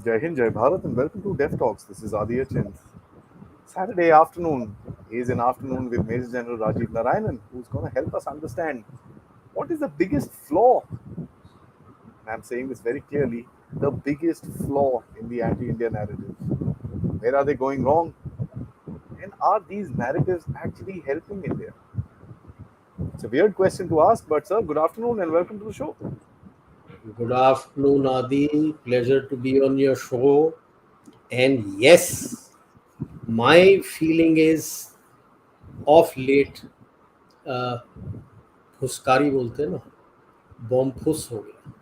Jai Hind, Jai Bharat, and welcome to Dev Talks. This is Aadi. Saturday afternoon is an afternoon with Major General Rajiv Narayanan, who's going to help us understand what is the biggest flaw, and I'm saying this very clearly, the biggest flaw in the anti-India narrative. Where are they going wrong? And are these narratives actually helping India? It's a weird question to ask, but sir, good afternoon and welcome to the show. Good afternoon, Adi. Pleasure to be on your show. And yes, my feeling is of late, फुसकारी बोलते हैं ना, bomb फुस हो गया.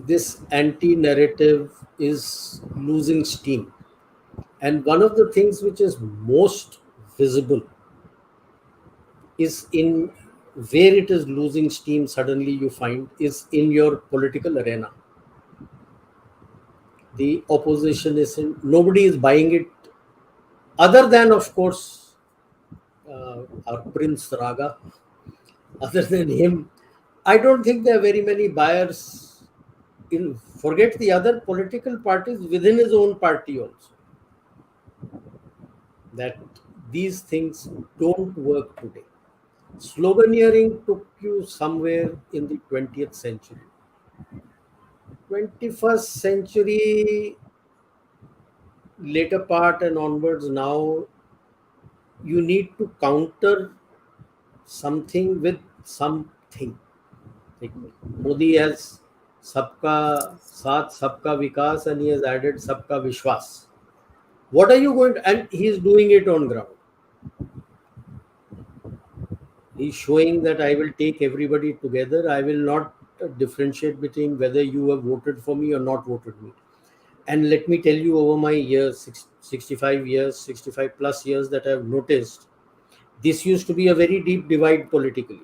This anti-narrative is losing steam. And one of the things which is most visible is in where it is losing steam, suddenly you find, is in your political arena. The opposition is nobody is buying it other than, of course, our Prince Raga. Other than him, I don't think there are very many buyers. Forget the other political parties within his own party also. That these things don't work today. Sloganeering took you somewhere in the 20th century. 21st century, later part and onwards now, you need to counter something with something. Like Modi has Sabka Saath, Sabka Vikas, and he has added Sabka Vishwas. What are you going to, and he's doing it on ground. He's showing that I will take everybody together. I will not differentiate between whether you have voted for me or not voted me. And let me tell you, over my years, 65 years, 65 plus years that I've noticed, this used to be a very deep divide politically.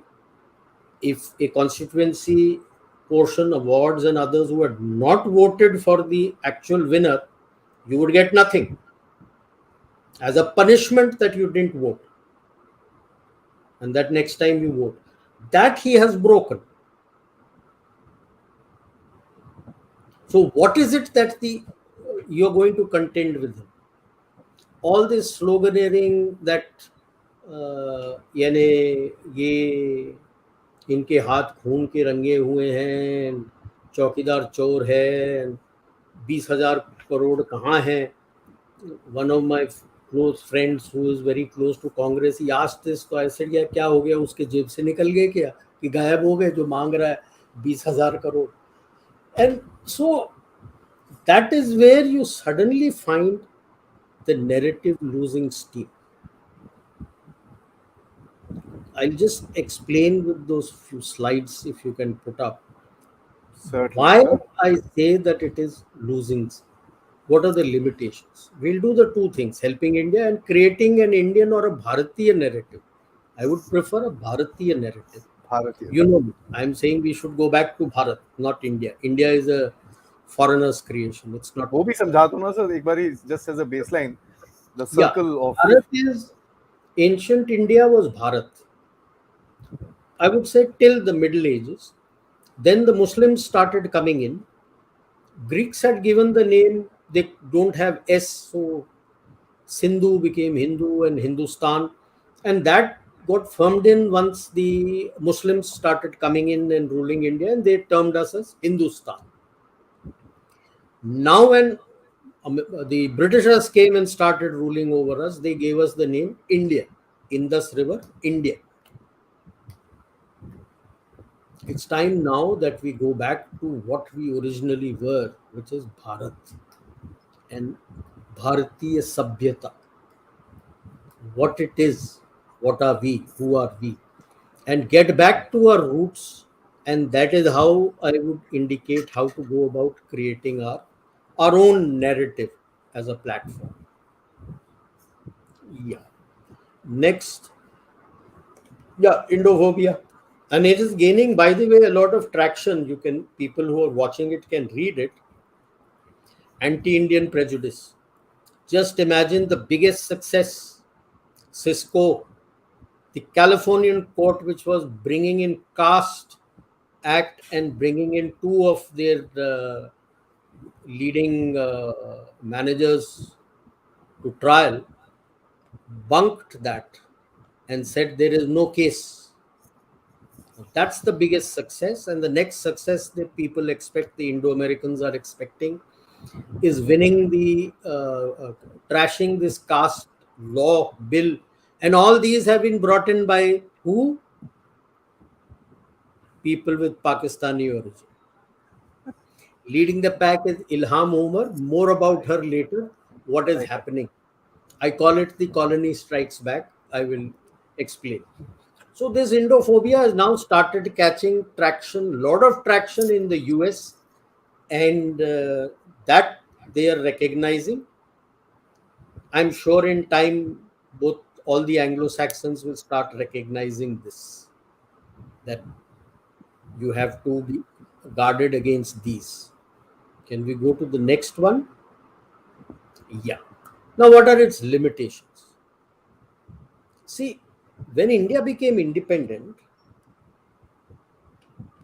If a constituency portion of wards and others who had not voted for the actual winner, you would get nothing as a punishment that you didn't vote. And that next time you vote. That he has broken. So what is it that you're going to contend with him? All this sloganeering that यानी ये इनके हाथ खून के रंगे हुए हैं, चौकीदार चोर है, 20,000 करोड़ कहाँ हैं. One of my close friends who is very close to Congress, he asked this, तो I said, यार क्या हो गया, उसके जेब से निकल गए क्या, कि गायब हो गए, जो मांग रहा है 20,000 crore. And so that is where you suddenly find the narrative losing steam. I'll just explain with those few slides if you can put up. Certainly, Why sir. I say that it is losing. What are the limitations? We'll do the two things, helping India and creating an Indian or a Bharatiya narrative. I would prefer a Bharatiya narrative. Bharatiya. You know, I'm saying we should go back to Bharat, not India. India is a foreigner's creation. It's not. वो भी समझा दो ना sir एक बारी, just as a baseline, the Yeah, circle of Bharat is, ancient India was Bharat. I would say till the Middle Ages. Then the Muslims started coming in. Greeks had given the name, they don't have S, so Sindhu became Hindu and Hindustan. And that got firmed in once the Muslims started coming in and ruling India, and they termed us as Hindustan. Now, when the Britishers came and started ruling over us, they gave us the name India. Indus River, India. It's time now that we go back to what we originally were, which is Bharat and Bharatiya Sabhyata. What it is, what are we, who are we, and get back to our roots. And that is how I would indicate how to go about creating our own narrative as a platform. Yeah. Next. Yeah, Indophobia. And it is gaining, by the way, a lot of traction. People who are watching it can read it. Anti-Indian prejudice. Just imagine the biggest success, Cisco, the Californian court, which was bringing in Caste Act and bringing in two of their leading managers to trial bunked that and said there is no case. That's the biggest success. And the next success that people expect, the Indo Americans are expecting, is winning the trashing this caste law bill. And all these have been brought in by who? People with Pakistani origin. Leading the pack is Ilham Omar. More about her later. What is Right. happening? I call it the colony strikes back. I will explain. So this Indophobia has now started catching traction, lot of traction in the US, and that they are recognizing. I'm sure in time, both all the Anglo-Saxons will start recognizing this, that you have to be guarded against these. Can we go to the next one? Yeah. Now, what are its limitations? See, when India became independent,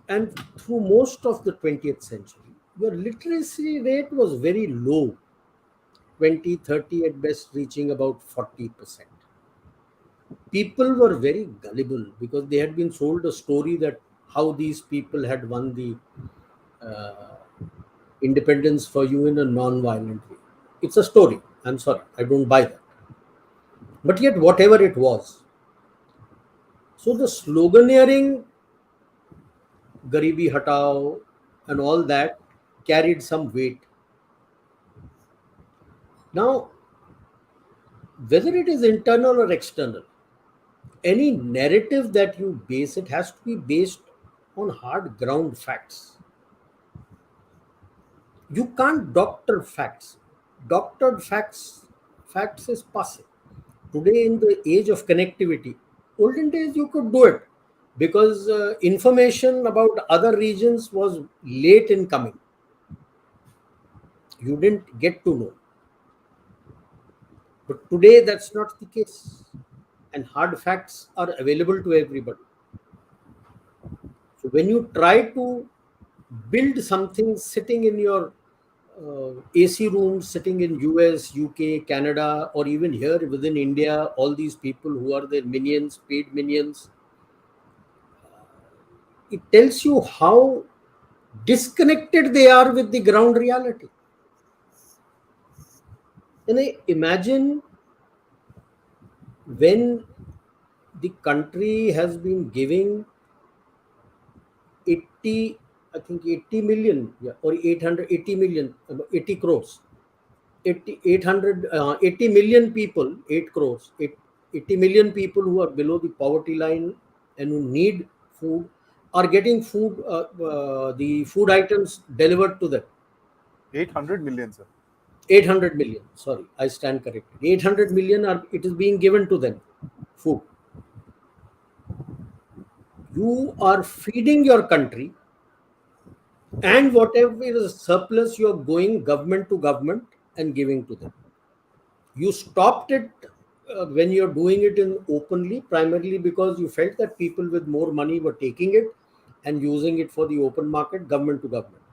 and through most of the 20th century, your literacy rate was very low, 20, 30, at best reaching about 40%. People were very gullible because they had been sold a story that how these people had won the uh, independence for you in a non-violent way. It's a story. I'm sorry, I don't buy that. But yet, whatever it was, so the sloganeering, Garibi Hatao, and all that carried some weight. Now, whether it is internal or external, any narrative that you base it has to be based on hard ground facts. You can't doctor facts. Doctored facts is passive. Today, in the age of connectivity, olden days you could do it because information about other regions was late in coming. You didn't get to know. But today, that's not the case. And hard facts are available to everybody. So when you try to build something sitting in your AC rooms, sitting in US, UK, Canada, or even here within India, all these people who are their minions, paid minions, it tells you how disconnected they are with the ground reality. And I imagine when the country has been giving 80, I think 80 million, yeah, or 880 million, 80 crores, 80 million people, 8 crores, 80 million people who are below the poverty line and who need food are getting food, the food items delivered to them. 800 million, sir. 800 million, sorry, I stand corrected. 800 million are, it is being given to them, food. You are feeding your country, and whatever is surplus, you are going government to government and giving to them. You stopped it when you're doing it in openly, primarily because you felt that people with more money were taking it and using it for the open market, government to government.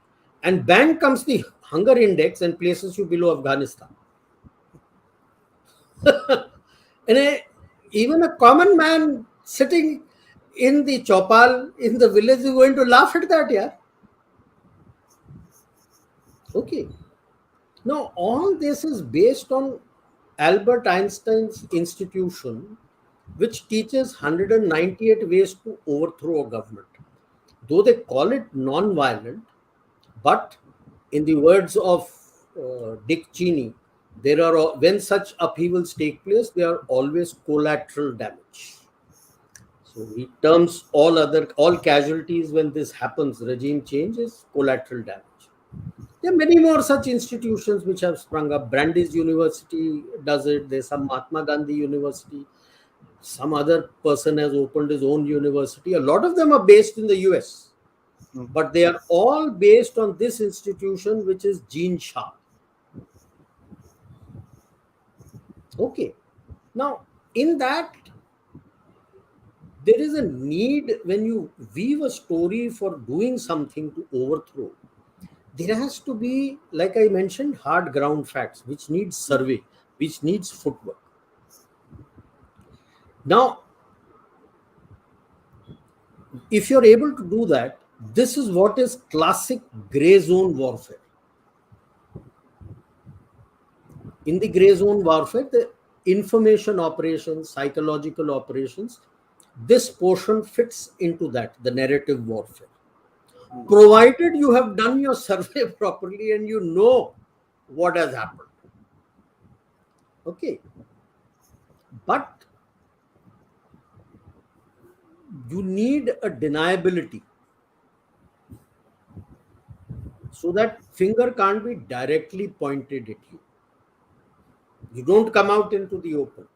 And bang comes the hunger index and places you below Afghanistan. And even a common man sitting in the chopal in the village is going to laugh at that, yeah. Okay. Now, all this is based on Albert Einstein's institution, which teaches 198 ways to overthrow a government. Though they call it non-violent, but in the words of Dick Cheney, there are when such upheavals take place, they are always collateral damage. So he terms all casualties when this happens, regime change is collateral damage. There are many more such institutions which have sprung up. Brandeis University does it. There's some Mahatma Gandhi University. Some other person has opened his own university. A lot of them are based in the US, Mm. but they are all based on this institution, which is Gene Shah. Okay. Now, in that, there is a need when you weave a story for doing something to overthrow. there has to be, like I mentioned, hard ground facts, which needs survey, which needs footwork. Now, if you're able to do that, this is what is classic gray zone warfare. In the gray zone warfare, the information operations, psychological operations, this portion fits into that, the narrative warfare. Provided you have done your survey properly and you know what has happened. Okay. But you need a deniability so that finger can't be directly pointed at you. You don't come out into the open.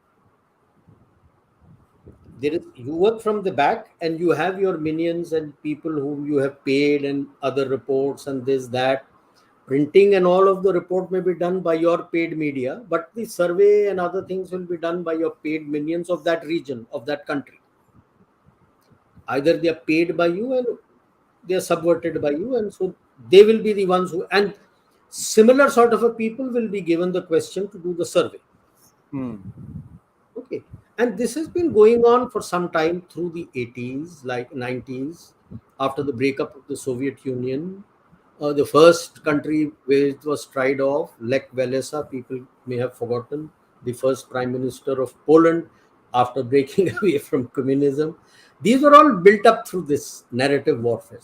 There is, you work from the back and you have your minions and people whom you have paid and other reports and this, that. Printing and all of the report may be done by your paid media, but the survey and other things will be done by your paid minions of that region, of that country. Either they are paid by you and they are subverted by you, and so they will be the ones who, and similar sort of a people will be given the question to do the survey. Okay. And this has been going on for some time through the 80s, like 90s, after the breakup of the Soviet Union. The first country where it was tried off, Lech Walesa, people may have forgotten, the first prime minister of Poland after breaking away from communism. These were all built up through this narrative warfare.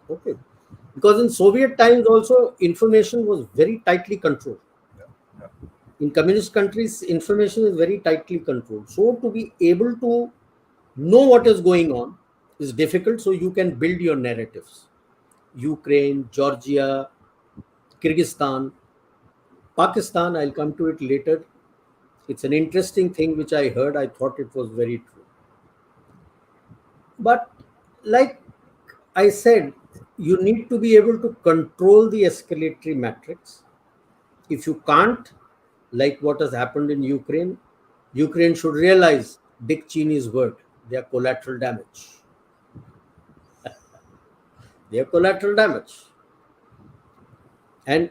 Okay. Because in Soviet times also, information was very tightly controlled. In communist countries, information is very tightly controlled. So to be able to know what is going on is difficult, so you can build your narratives. Ukraine, Georgia, Kyrgyzstan, Pakistan, I'll come to it later. It's an interesting thing which I heard. I thought it was very true. But like I said, you need to be able to control the escalatory matrix. If you can't, like what has happened in Ukraine, Ukraine should realize Dick Cheney's word. They are collateral damage. They are collateral damage. And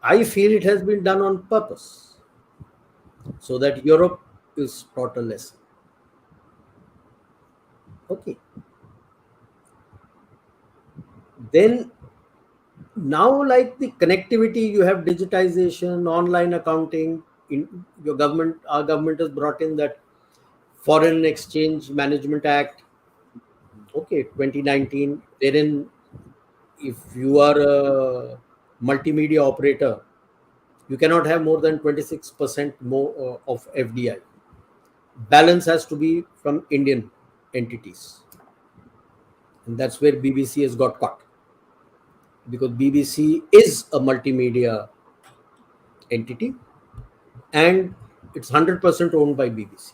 I feel it has been done on purpose so that Europe is taught a lesson. Okay. Then now, like the connectivity, you have digitization, online accounting. In your government, our government has brought in that Foreign Exchange Management Act. Okay, 2019. Wherein, if you are a multimedia operator, you cannot have more than 26% more of FDI. Balance has to be from Indian entities, and that's where BBC has got caught. Because BBC is a multimedia entity and it's 100% owned by BBC.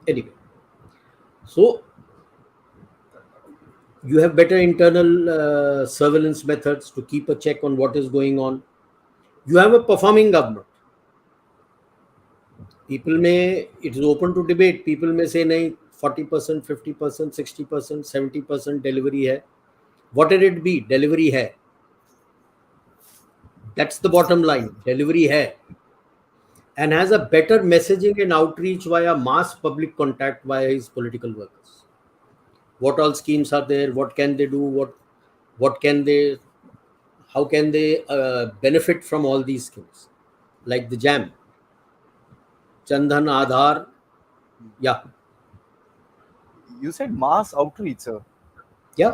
Anyway, so you have better internal surveillance methods to keep a check on what is going on. You have a performing government. People may, it is open to debate. People may say, nahi, 40%, 50%, 60%, 70% delivery hai. Whatever it be, delivery hai. That's the bottom line. Delivery hai. And has a better messaging and outreach via mass public contact via his political workers. What all schemes are there? What can they do? What can they? How can they benefit from all these schemes? Like the JAM, Chandhan, Aadhar. Yeah. You said mass outreach, sir. Yeah.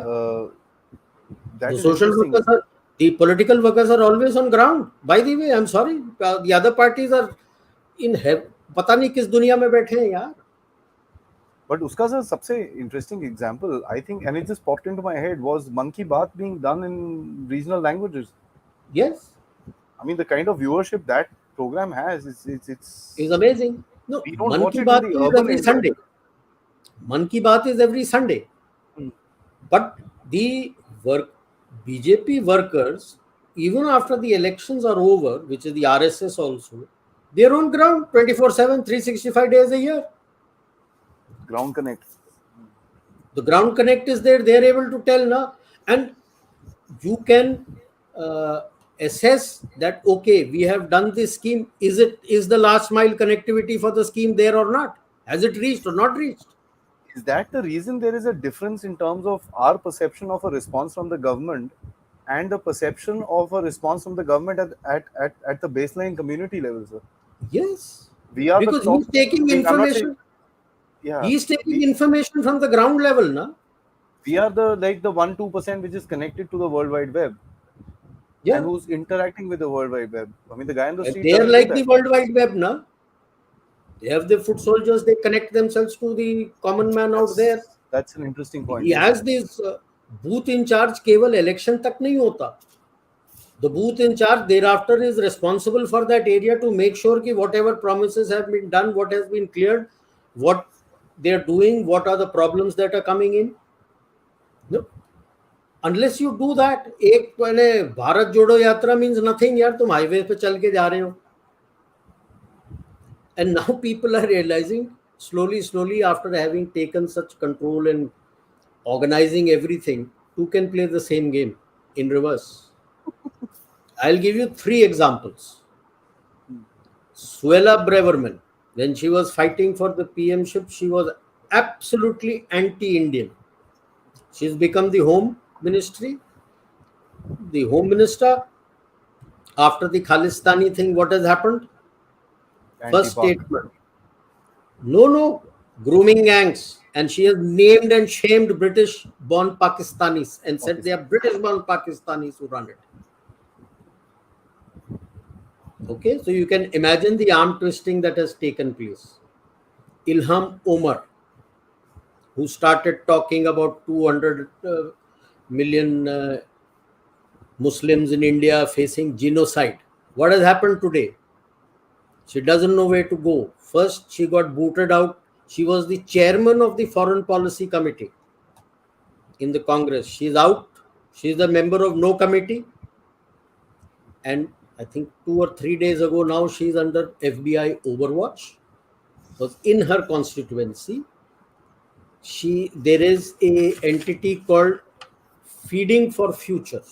That The is social interesting. workers are, the political workers are always on ground. By the way, I'm sorry, the other parties are in heaven. पता नहीं किस दुनिया में बैठे हैं यार. But uska sir, सबसे interesting example, I think, and it just popped into my head, was Man Ki Baat being done in regional languages. Yes. I mean, the kind of viewership that program has, it's amazing. No, we don't Man watch Ki it in Baat the is urban every India. Sunday. Man Ki Baat is every Sunday. But the BJP workers, even after the elections are over, which is the RSS also, they're on ground 24/7, 365 days a year. Ground connect. The ground connect is there. They're able to tell now. And you can uh, assess that, okay, we have done this scheme. Is the last mile connectivity for the scheme there or not? Has it reached or not reached? Is that the reason there is a difference in terms of our perception of a response from the government and the perception of a response from the government at the baseline community level, sir? Yes, We are the because top. he's taking I'm not saying, information. yeah, He's taking we information from the ground level, na? we are the like the 1-2% which is connected to the World Wide Web and Yeah, who's interacting with the World Wide Web. I mean, the guy on the and street they are doesn't do like the that. World Wide Web, na? They have the foot soldiers. They connect themselves to the common man out there. That's an interesting point. He Yes, has this booth in charge. केवल election तक नहीं होता. The booth in charge thereafter is responsible for that area to make sure that whatever promises have been done, what has been cleared, what they are doing, what are the problems that are coming in. No, unless you do that, एक पहले भारत जोड़ो यात्रा means nothing यार, तुम highway पे चल के जा रहे हो. And now people are realizing slowly after having taken such control and organizing everything, who can play the same game in reverse. I'll give you 3 examples. Suella Braverman, when she was fighting for the PMship, she was absolutely anti-Indian. She's become the home minister. After the Khalistani thing, what has happened? First anti-Pak. statement. No, grooming gangs. And she has named and shamed British-born Pakistanis and said they are Pakistan. British-born Pakistanis who run it. Okay, so you can imagine the arm twisting that has taken place. Ilham Omar, who started talking about 200 million Muslims in India facing genocide. What has happened today? She doesn't know where to go. First, she got booted out. She was the chairman of the Foreign Policy Committee in the Congress. She's out. She's a member of no committee. And I think 2 or 3 days ago now, she's under FBI overwatch. Because in her constituency, there is a entity called Feeding for Future.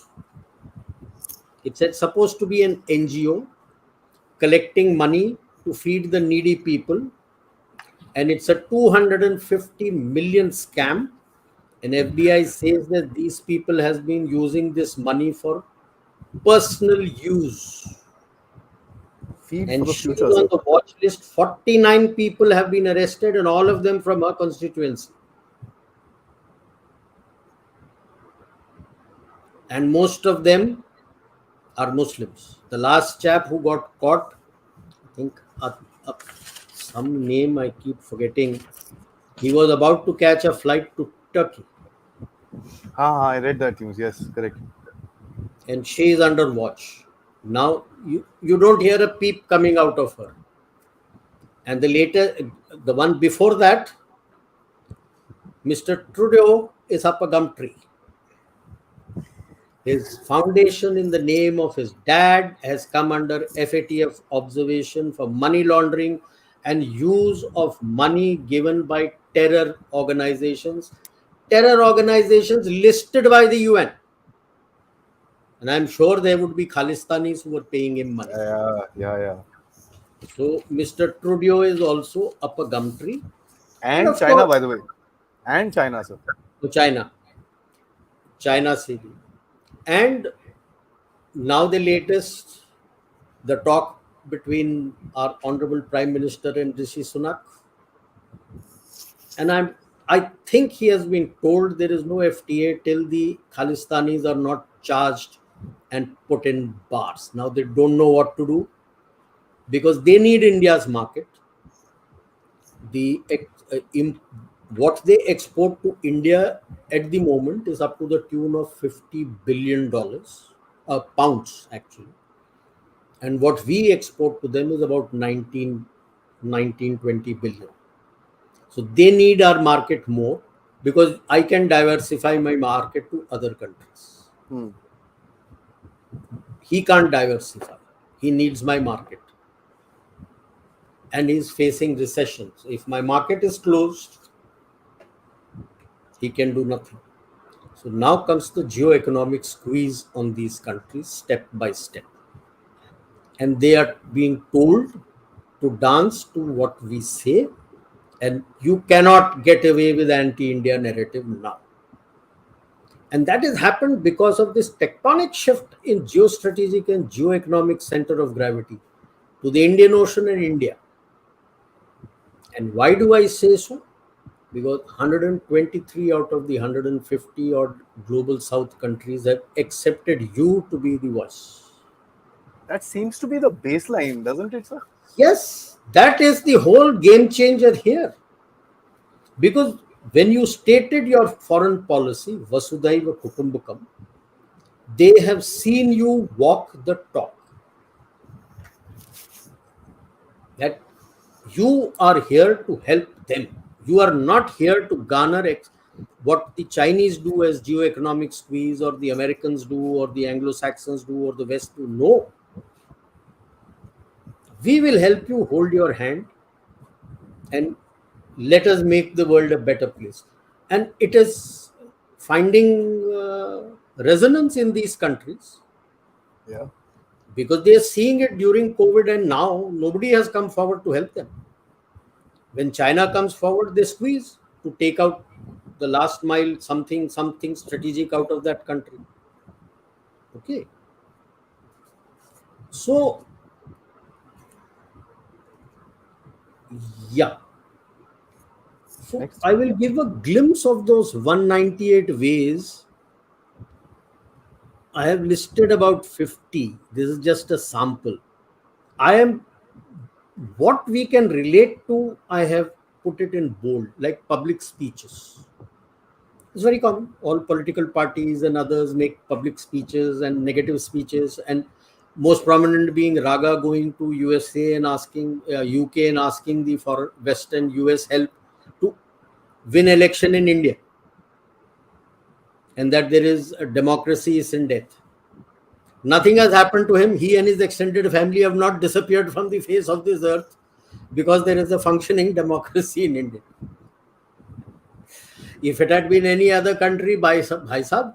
It's supposed to be an NGO collecting money to feed the needy people, and it's a 250 million scam. And FBI says that these people has been using this money for personal use, Feed for and the she future, is on sir. the watch list. 49 people have been arrested, and all of them from her constituency, and most of them are Muslims. The last chap who got caught, I think some name I keep forgetting. He was about to catch a flight to Turkey, I read that news. Yes, correct. and she is under watch. Now you don't hear a peep coming out of her. And the one before that, Mr. Trudeau is up a gum tree. His foundation in the name of his dad has come under FATF observation for money laundering and use of money given by terror organizations listed by the UN. And I'm sure there would be Khalistanis who were paying him money. Yeah. So Mr. Trudeau is also up a gum tree. And And of China, course, by the way. And China, sir. China CD. And now the latest, the talk between our Honorable Prime Minister and Rishi Sunak. And I think he has been told there is no FTA till the Khalistanis are not charged and put in bars. Now they don't know what to do because they need India's market. What they export to India at the moment is up to the tune of $50 billion, pounds actually. And what we export to them is about 19, 20 billion. So they need our market more because I can diversify my market to other countries. He can't diversify. He needs my market. And he's facing recession. So if my market is closed, he can do nothing. So now comes the geoeconomic squeeze on these countries step by step. And they are being told to dance to what we say, and you cannot get away with anti-India narrative now. And that has happened because of this tectonic shift in geostrategic and geoeconomic center of gravity to the Indian Ocean and India. And why do I say so? Because 123 out of the 150 odd global south countries have accepted you to be the voice. That seems to be the baseline, doesn't it, sir? Yes, that is the whole game changer here. Because when you stated your foreign policy, Vasudhaiva Kutumbakam, they have seen you walk the talk. That you are here to help them. You are not here to garner what the Chinese do as geoeconomic squeeze, or the Americans do, or the Anglo-Saxons do, or the West do. No. We will help you, hold your hand, and let us make the world a better place. And it is finding resonance in these countries, Yeah. because they are seeing it during COVID, and now nobody has come forward to help them. When China comes forward, they squeeze to take out the last mile, something strategic out of that country. Okay. So, yeah. So Next. I will give a glimpse of those 198 ways. I have listed about 50. This is just a sample. I am what we can relate to, I have put it in bold, like public speeches. It's very common. All political parties and others make public speeches and negative speeches, and most prominent being Raga going to USA and asking UK and asking the for Western US help to win election in India, and that there is a democracy is in death. Nothing has happened to him. He and his extended family have not disappeared from the face of this earth, because there is a functioning democracy in India. If it had been any other country, bhai sahab,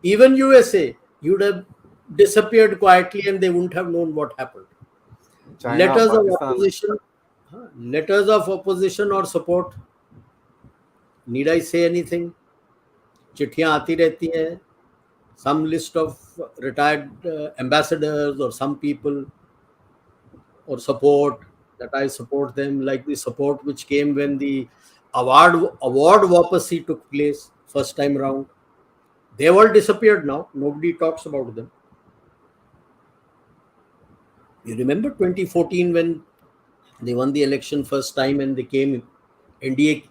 even USA, you would have disappeared quietly and they wouldn't have known what happened. China, Pakistan. Letters of opposition or support. Need I say anything? चिट्ठियां आती रहती हैं. Some list of retired ambassadors or some people or support, that I support them, like the support which came when the award wapasi took place first time round. They all disappeared now. Nobody talks about them. You remember 2014 when they won the election first time and they came, NDA,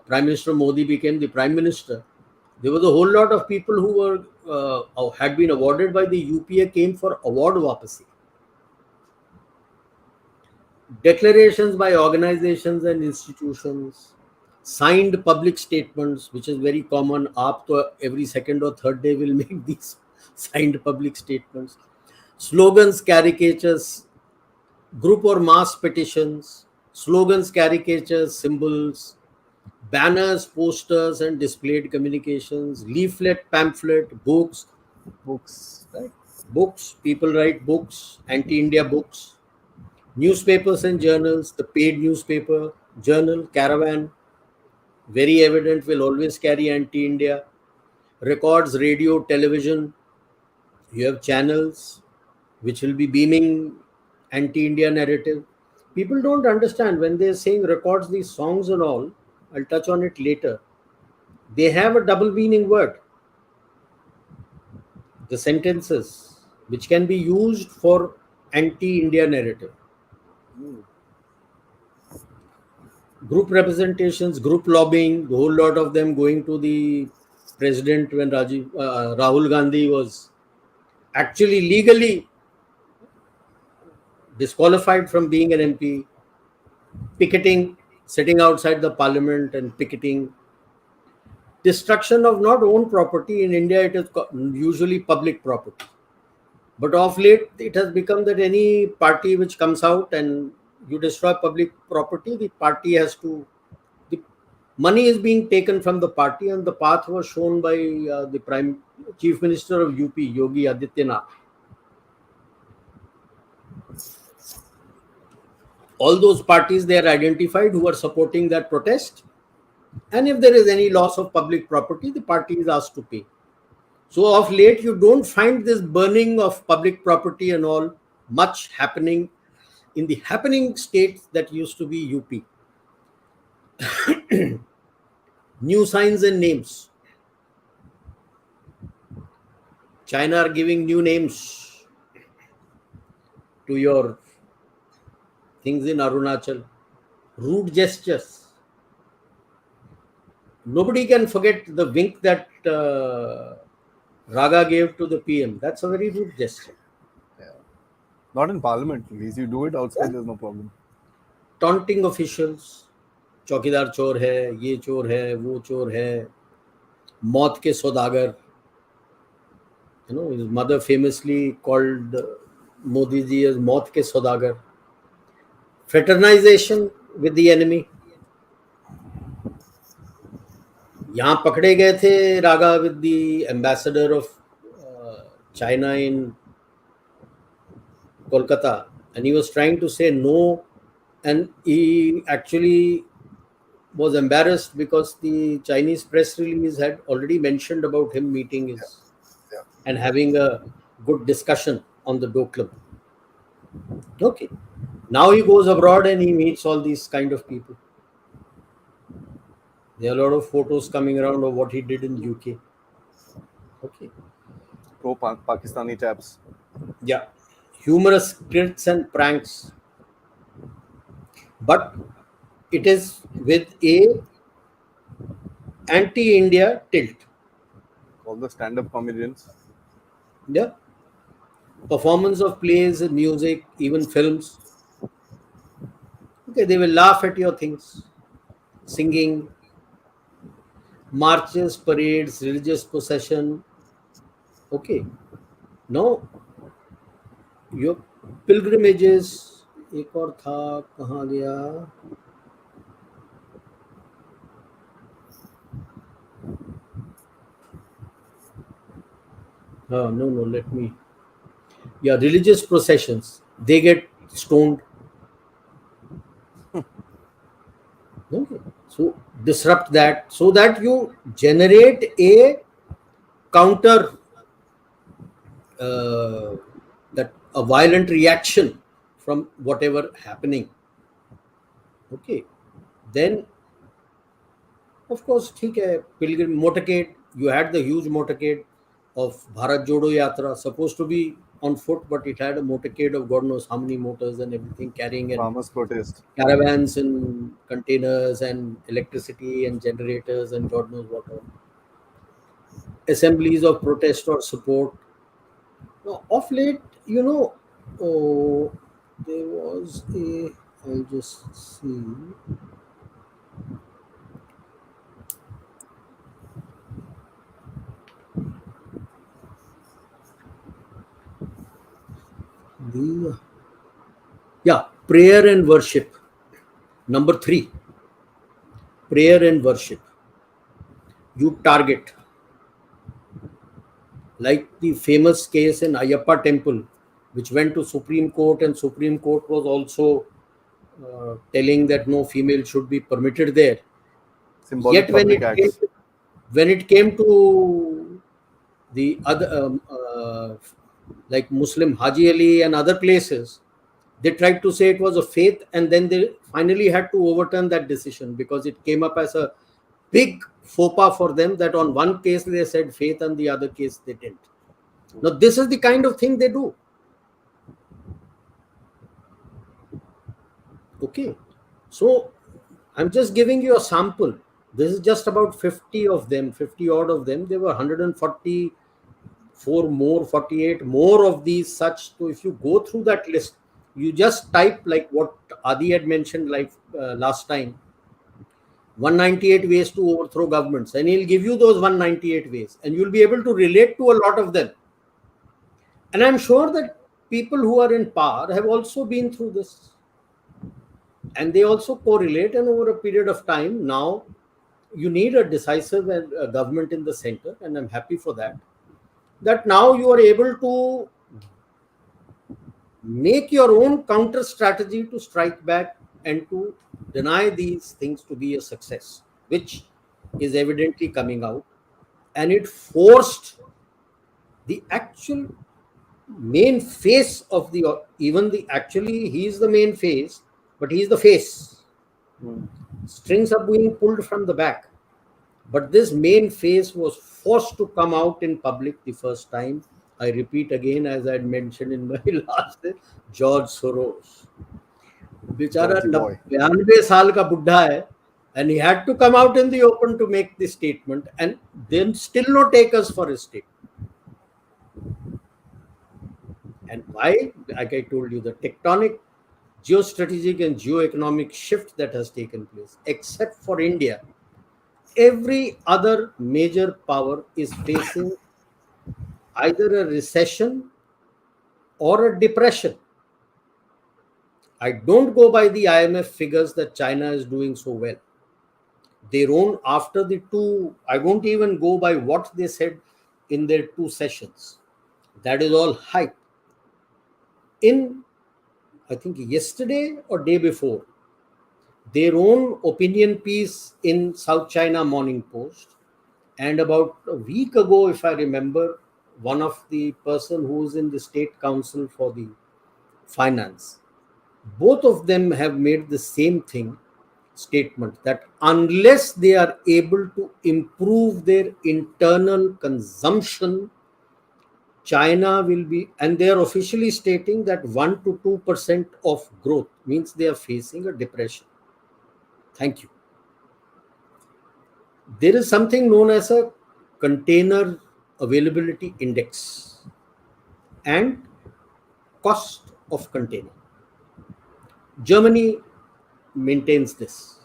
Prime Minister Modi became the Prime Minister. There was a whole lot of people who were had been awarded by the UPA came for award wapasi. Declarations by organizations and institutions, signed public statements, which is very common. Aap to every second or third day will make these signed public statements. Slogans, caricatures, group or mass petitions, slogans, caricatures, symbols, banners, posters, and displayed communications, leaflet, pamphlet, books, Right? books, people write books, anti-India books, newspapers and journals, the paid newspaper, journal, caravan, very evident, will always carry anti-India, records, radio, television. You have channels which will be beaming anti-India narrative. People don't understand when they're saying records these songs and all. I'll touch on it later. They have a double meaning word. The sentences which can be used for anti-India narrative. Group representations, group lobbying, the whole lot of them going to the president when Rahul Gandhi was actually legally disqualified from being an MP, picketing, sitting outside the parliament and picketing. Destruction of not own property. In India, it is usually public property. But of late, it has become that any party which comes out and you destroy public property, the party has to, the Money is being taken from the party, and the path was shown by the Prime Chief Minister of UP, Yogi Adityanath. All those parties they are identified who are supporting that protest, and if there is any loss of public property, the party is asked to pay. So of late, you don't find this burning of public property and all much happening in the happening states that used to be UP. New signs and names. China are giving new names to your things in Arunachal. Rude gestures. Nobody can forget the wink that Raga gave to the PM. That's a very rude gesture. Yeah. Not in Parliament, please. You do it outside, there's no problem. Taunting officials. चौकीदार चोर है, ये चोर है, वो चोर है, मौत के सौदागर. You know, his mother famously called Modi ji as मौत के सौदागर. Fraternization with the enemy. यहाँ पकड़े गए थे रागा with the ambassador of China in Kolkata, and he was trying to say no, and he actually was embarrassed because the Chinese press release had already mentioned about him meeting his and having a good discussion on the Do Club. Okay. Now he goes abroad and he meets all these kind of people. There are a lot of photos coming around of what he did in UK. Okay. Pro-Pakistani chaps. Yeah. Humorous skits and pranks. But it is with a anti-India tilt. All the stand-up comedians. Yeah. Performance of plays, music, even films. Okay, they will laugh at your things. Singing, marches, parades, religious procession. Okay. No. Your pilgrimages. एक और था, कहाँ गया? No, let me. Yeah, religious processions. They get stoned. Okay. So disrupt that so that you generate a counter, that a violent reaction from whatever happening. Okay. Then, of course, ठीक है, pilgrim motorcade. You had the huge motorcade of Bharat Jodo Yatra, supposed to be on foot, but it had a motorcade of God knows how many motors and everything carrying Farmers protest. caravans and containers and electricity and generators and God knows what all. Assemblies of protest or support. Now, of late, there was a, I'll just see. Prayer and worship. Number 3, prayer and worship. You target, like the famous case in Ayyappa temple, which went to Supreme Court, and Supreme Court was also telling that no female should be permitted there. Symbolic Yet when public acts. when it came to the other, like Muslim Haji Ali and other places, they tried to say it was a faith, and then they finally had to overturn that decision because it came up as a big faux pas for them that on one case they said faith and the other case they didn't. Now this is the kind of thing they do. Okay. So I'm just giving you a sample. This is just about 50 of them, 50 odd of them. There were 144 more, 48 more of these such. So if you go through that list, you just type like what Aadi had mentioned like last time, 198 ways to overthrow governments, and he'll give you those 198 ways, and you'll be able to relate to a lot of them. And I'm sure that people who are in power have also been through this, and they also correlate, and over a period of time now you need a decisive government in the center, and I'm happy for that. That now you are able to make your own counter strategy to strike back and to deny these things to be a success, which is evidently coming out. And it forced the actual main face of the, even the, actually he is the main face, but he is the face. Strings are being pulled from the back, but this main face was forced to come out in public the first time. I repeat again, as I had mentioned in my last day, George Soros. बेचारा Georgie boy. 92 साल का बुढ़ा है, and he had to come out in the open to make this statement, and then still not take us for a statement. And why? Like I told you, the tectonic, geostrategic and geoeconomic shift that has taken place, except for India, every other major power is facing either a recession or a depression. I don't go by the IMF figures that China is doing so well. Their own, after the two, I won't even go by what they said in their two sessions. That is all hype. In, I think yesterday or day before, their own opinion piece in South China Morning Post, and about a week ago, if I remember, one of the person who is in the State Council for the Finance, both of them have made the same thing, statement, that unless they are able to improve their internal consumption, China will be, and they are officially stating that 1 to 2% of growth means they are facing a depression. Thank you. There is something known as a container availability index and cost of container. Germany maintains this.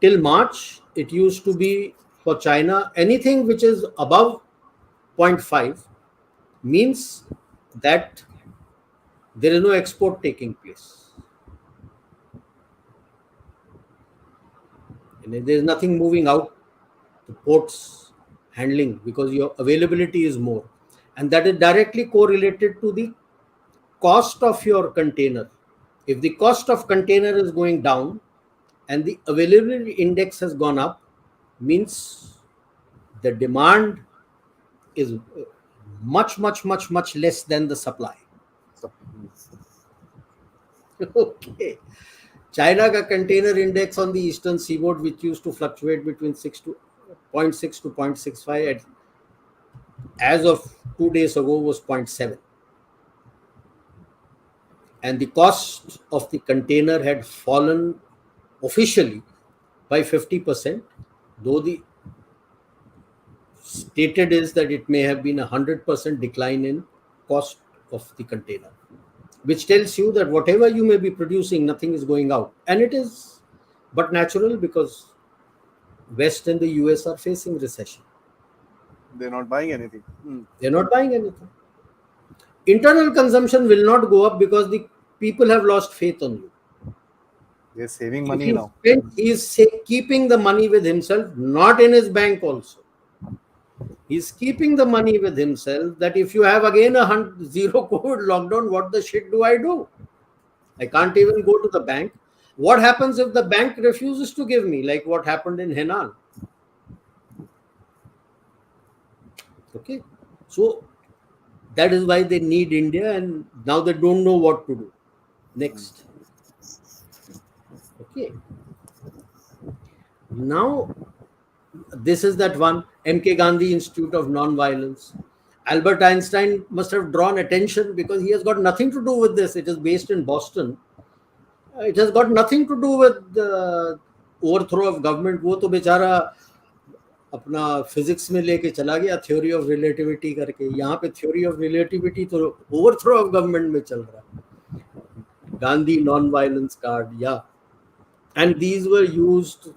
Till March, it used to be for China, anything which is above 0.5 means that there is no export taking place. And there is nothing moving out, the ports handling, because your availability is more. And that is directly correlated to the cost of your container. If the cost of container is going down and the availability index has gone up, means the demand is much less than the supply. Okay. China ka container index on the eastern seaboard, which used to fluctuate between 0.6 to 0.65, as of 2 days ago was 0.7. And the cost of the container had fallen officially by 50%, though the stated is that it may have been 100% decline in cost of the container, which tells you that whatever you may be producing, nothing is going out. And it is but natural, because West and the US are facing recession. They're not buying anything. They're not buying anything. Internal consumption will not go up because the people have lost faith on you. They're saving money now. He is keeping the money with himself, not in his bank also. He's keeping the money with himself, that if you have again a zero COVID lockdown, what the shit do I do? I can't even go to the bank. What happens if the bank refuses to give me, like what happened in Henan? Okay. So that is why they need India, and now they don't know what to do next. Okay. Now, this is that one, M.K. Gandhi Institute of Non-Violence. Albert Einstein must have drawn attention, because he has got nothing to do with this. It is based in Boston. It has got nothing to do with the overthrow of government. वो तो बेचारा अपना physics में लेके चला गया, theory of relativity करके. यहाँ पे थ्योरी ऑफ रिलेटिविटी तो ओवरथ्रो ऑफ गवर्नमेंट में चल रहा है. गांधी नॉन वायलेंस कार्ड, या एंड दीज वर यूज्ड.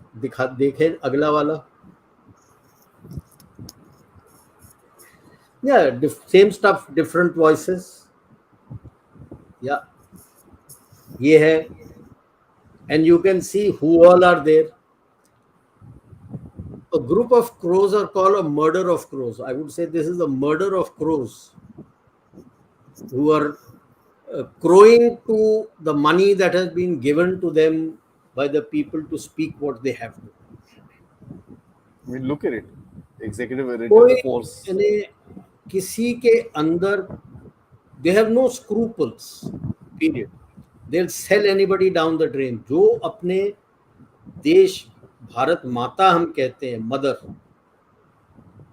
देखें अगला वाला. Yeah, same stuff, different voices. Yeah, ये है, and you can see who all are there. a group of crows are called a murder of crows. I would say this is a murder of crows who are crowing to the money that has been given to them by the people to speak what they have to. I mean, look at it. Executive कोई force. यानी किसी के अंदर they have no scruples. Period. They'll sell anybody down the drain. जो अपने देश भारत माता हम कहते हैं, मदर,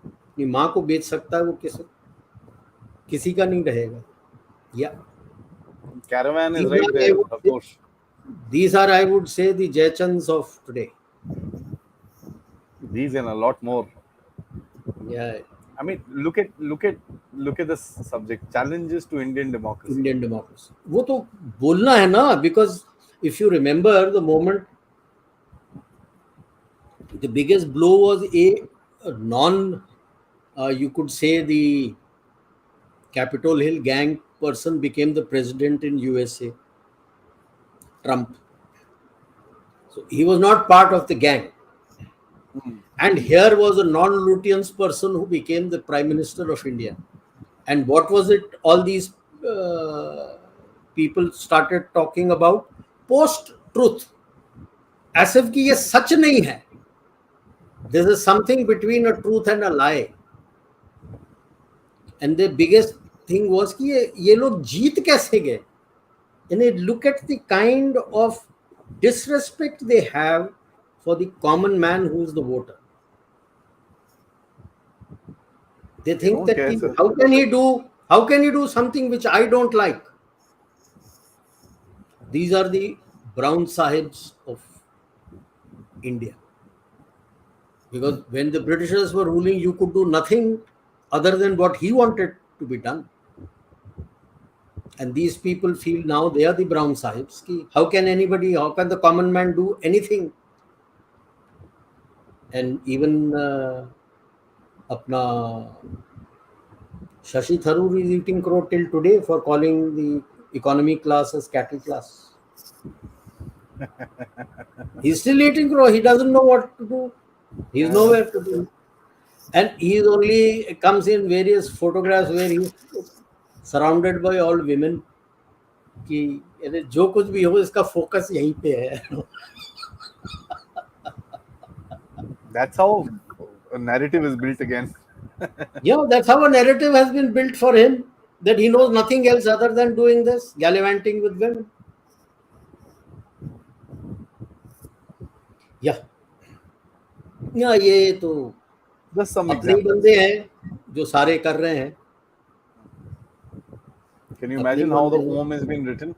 अपनी माँ को बेच सकता है, वो किसी का नहीं रहेगा. Yeah. Caravan is right there, of course. These are, I would say, the Jaychans of today. These and a lot more. Yeah. I mean, look at this subject. Challenges to Indian democracy. Indian democracy. वो तो बोलना है ना, because if you remember the moment, the biggest blow was a non, you could say the Capitol Hill gang person became the president in USA, Trump. So he was not part of the gang. And here was a non-Luthians person who became the Prime Minister of India. And what was it all these people started talking about? Post-truth. As if कि ये सच नहीं है. There is something between a truth and a lie. And the biggest thing was कि ये लोग जीत कैसे गए? And look at the kind of disrespect they have for the common man who is the voter. They think that how can he do something which I don't like? These are the brown sahibs of India. Because when the Britishers were ruling, you could do nothing other than what he wanted to be done. And these people feel now they are the brown sahibs. How can the common man do anything? And even apna Shashi Tharoor is eating crow till today for calling the economy class as cattle class. He's still eating crow. He doesn't know what to do. He's nowhere to do. And he only comes in various photographs where he's surrounded by all women. कि जो कुछ भी हो इसका focus यहीं पे है. That's how a narrative is built again. Yeah, that's how a narrative has been built for him, that he knows nothing else other than doing this, gallivanting with women. Yeah. Yeah, ये तो Just some अपने examples. बंदे हैं जो सारे कर रहे हैं. Can you imagine how the poem has been written?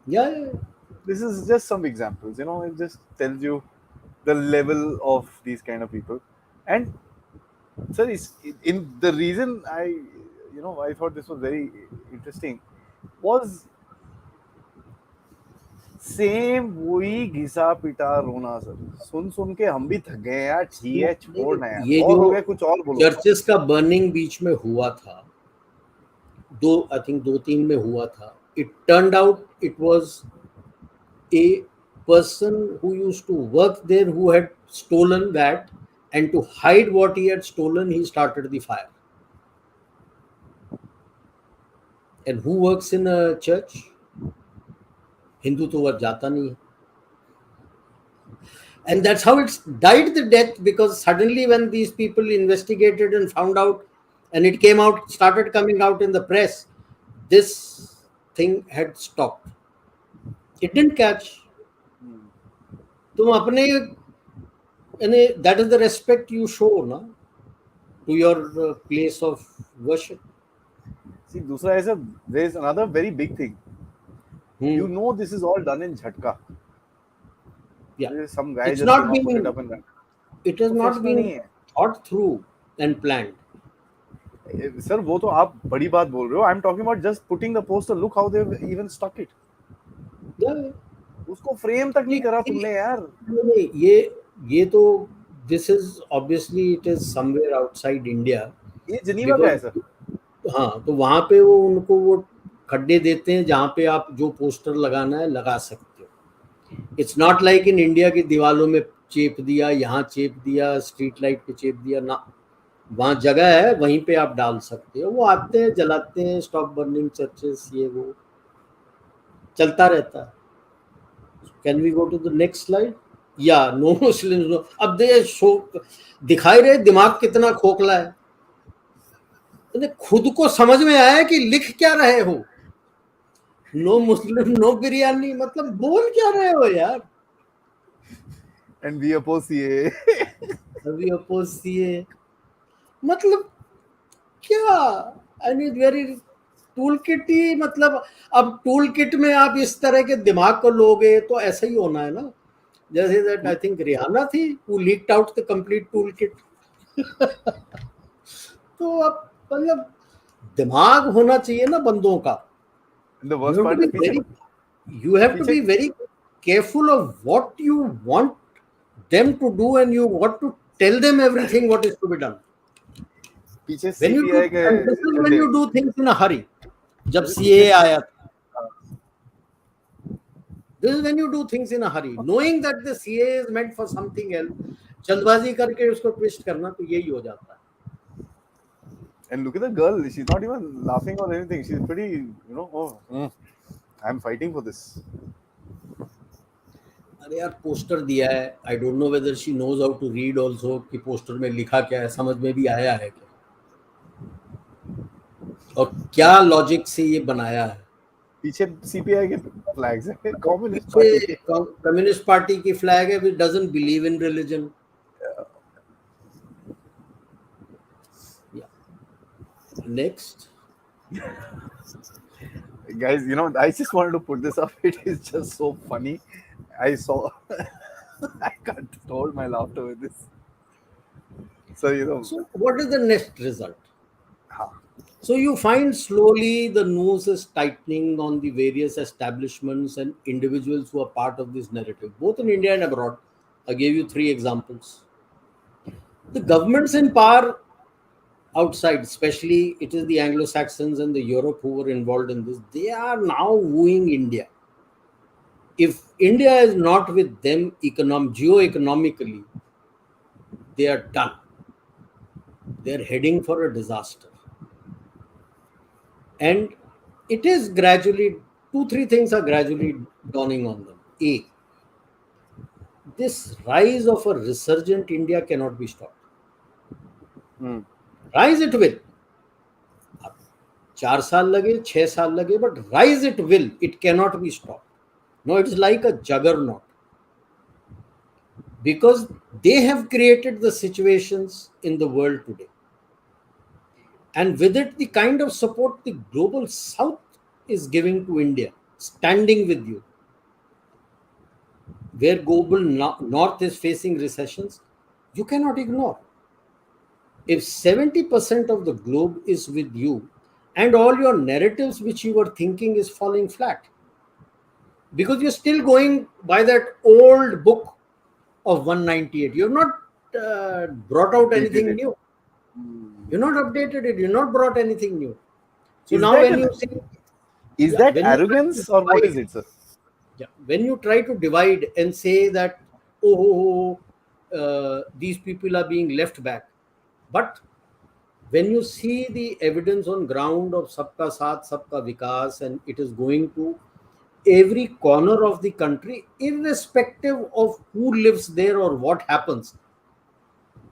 Yeah. This is just some examples. It just tells you the level of these kind of people. And sir, in the reason I thought this was very interesting was same वही घिसा पिटा रोना sir. सुन के हम भी थक गए यार. ठीक है, छोड़ना यार. ये और जो हो गया, कुछ और बोलो. चर्चेस का बर्निंग बीच में हुआ था, आई थिंक 2-3 में हुआ था. It turned out it was a person who used to work there who had stolen that, and to hide what he had stolen he started the fire. And who works in a church? Hindu to वो जाता नहीं. And that's how it's died the death, because suddenly when these people investigated and found out, and it started coming out in the press, this thing had stopped. It didn't catch. तुम अपने that is the respect you show na to your place of worship. See, दूसरा ऐसा, there is another very big thing. This is all done in jhatka. Yeah, there is some guy it's just not put been, it up and run. It has not been thought through and planned. Sir, वो तो आप बड़ी बात बोल रहे हो. I'm talking about just putting the poster. Look how they've even stuck it. Yeah. उसको frame तक नहीं करा तुमने यार. ये तो this is obviously it is somewhere outside India. ये जनीवा का है सर. हाँ, तो वहाँ पे वो उनको वो खड्डे देते हैं जहाँ पे आप जो पोस्टर लगाना है लगा सकते हो. It's not like in India की दीवारों में चेप दिया, यहाँ चेप दिया, स्ट्रीट लाइट पे चेप दिया ना, वहाँ जगह है, वहीं पे आप डाल सकते हो। वो आते हैं, जलाते हैं, स्टॉप बर्निंग चर्चेस, ये वो चलता रहता है। Can we go to the next slide? या नो मुस्लिम नो। अब दे शो दिखाई रहे दिमाग कितना खोखला है। तो खुद को समझ में आया कि लिख क्या रहे हो, नो मुस्लिम नो बिरयानी, मतलब बोल क्या रहे हो यार। And we oppose CA. अभी अपोज सीए, मतलब क्या, I mean very tool kit ही, मतलब अब टूल किट में आप इस तरह के दिमाग को लोगे तो ऐसा ही होना है ना। जैसे दैट आई थिंक रिहाना थी who leaked out the complete toolkit। तो अब मतलब दिमाग होना चाहिए ना बंदों का। And the You worst have to part be is very, you have to पीछे be very careful of what you want them to do, and you want to tell them everything what is to be done. पीछे When you CPI do, के and this is when झंडे, you do things in a hurry. जब पीछे CA आया, this is when you do things in a hurry, knowing that the CA is meant for something else, जल्दबाजी करके उसको twist करना, तो यही हो जाता है। and look at the girl, she's not even laughing or anything, she's pretty, I'm fighting for this. अरे यार पोस्टर दिया है, I don't know whether she knows how to read also कि पोस्टर में लिखा क्या है, समझ में भी आया है क्या, और क्या लॉजिक से ये बनाया है। पीछे CPI के फ्लैग्स है, कम्युनिस्ट पार्टी पीछे के। कम्युनिस्ट पार्टी की फ्लैग है, विच doesn't believe in religion. Next Guys, I just wanted to put this up. It is just so funny. I saw, I can't hold my laughter with this. So, so what is the next result? हाँ, So you find slowly the noose is tightening on the various establishments and individuals who are part of this narrative, both in India and abroad. I gave you 3 examples. The governments in power outside, especially it is the Anglo-Saxons and the Europe who were involved in this, they are now wooing India. If India is not with them geoeconomically, they are done. They are heading for a disaster. And it is gradually, 2 3 things are gradually dawning on them. A, this rise of a resurgent India cannot be stopped. Rise it will. 4 साल लगे, 6 साल लगे, but rise it will. It cannot be stopped. No, it is like a juggernaut, because they have created the situations in the world today. And with it, the kind of support the global south is giving to India, standing with you, where global north is facing recessions, you cannot ignore. If 70% of the globe is with you, and all your narratives which you were thinking is falling flat, because you're still going by that old book of 198, you've not brought out updated anything it. new. You're not updated it, you're not brought anything new. So Is now that when an, you see, is yeah, that when you try to arrogance or what divide, is it, sir? yeah, when you try to divide and say that, oh, these people are being left back, but when you see the evidence on ground of sabka saath sabka vikas, and it is going to every corner of the country, irrespective of who lives there or what happens,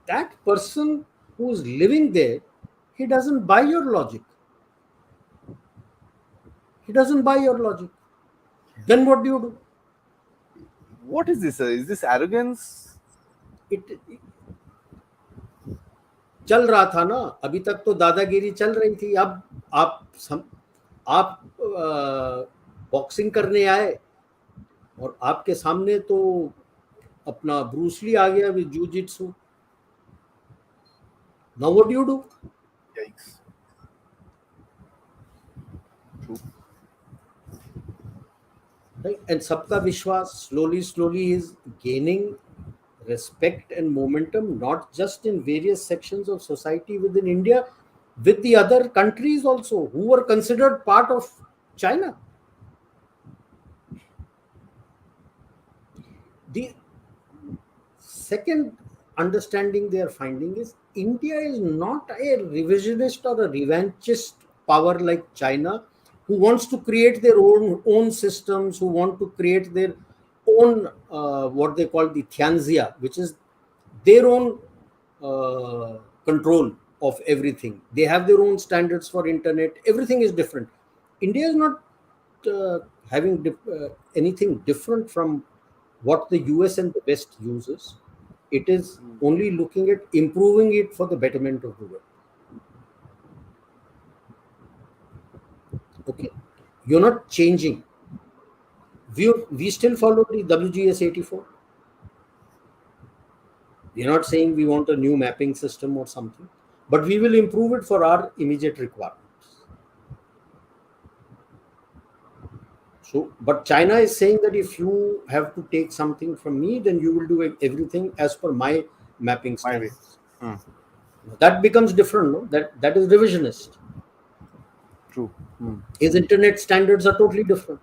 that person who's living there, he doesn't buy your logic. He doesn't buy your logic. Then what do you do? What is this, sir? Is this arrogance? it चल रहा था ना, अभी तक तो दादागिरी चल रही थी। अब आप बॉक्सिंग करने आए और आपके सामने तो अपना ब्रूसली आ गया with jujitsu. Now what do you do? Yikes. True. Right? And sabka vishwas slowly is gaining respect and momentum, not just in various sections of society within India, with the other countries also who were considered part of China. The second understanding they are finding is India is not a revisionist or a revanchist power like China, who wants to create their own systems, who want to create their own what they call the Tianxia, which is their own control of everything. They have their own standards for internet. Everything is different. India is not having anything different from what the US and the West uses. It is only looking at improving it for the betterment of the world. Okay, you're not changing. We still follow the WGS 84. We're not saying we want a new mapping system or something, but we will improve it for our immediate requirements. So, but China is saying that if you have to take something from me, then you will do everything as per my mapping My way. standards. That becomes different, no? That is revisionist. True. His internet standards are totally different.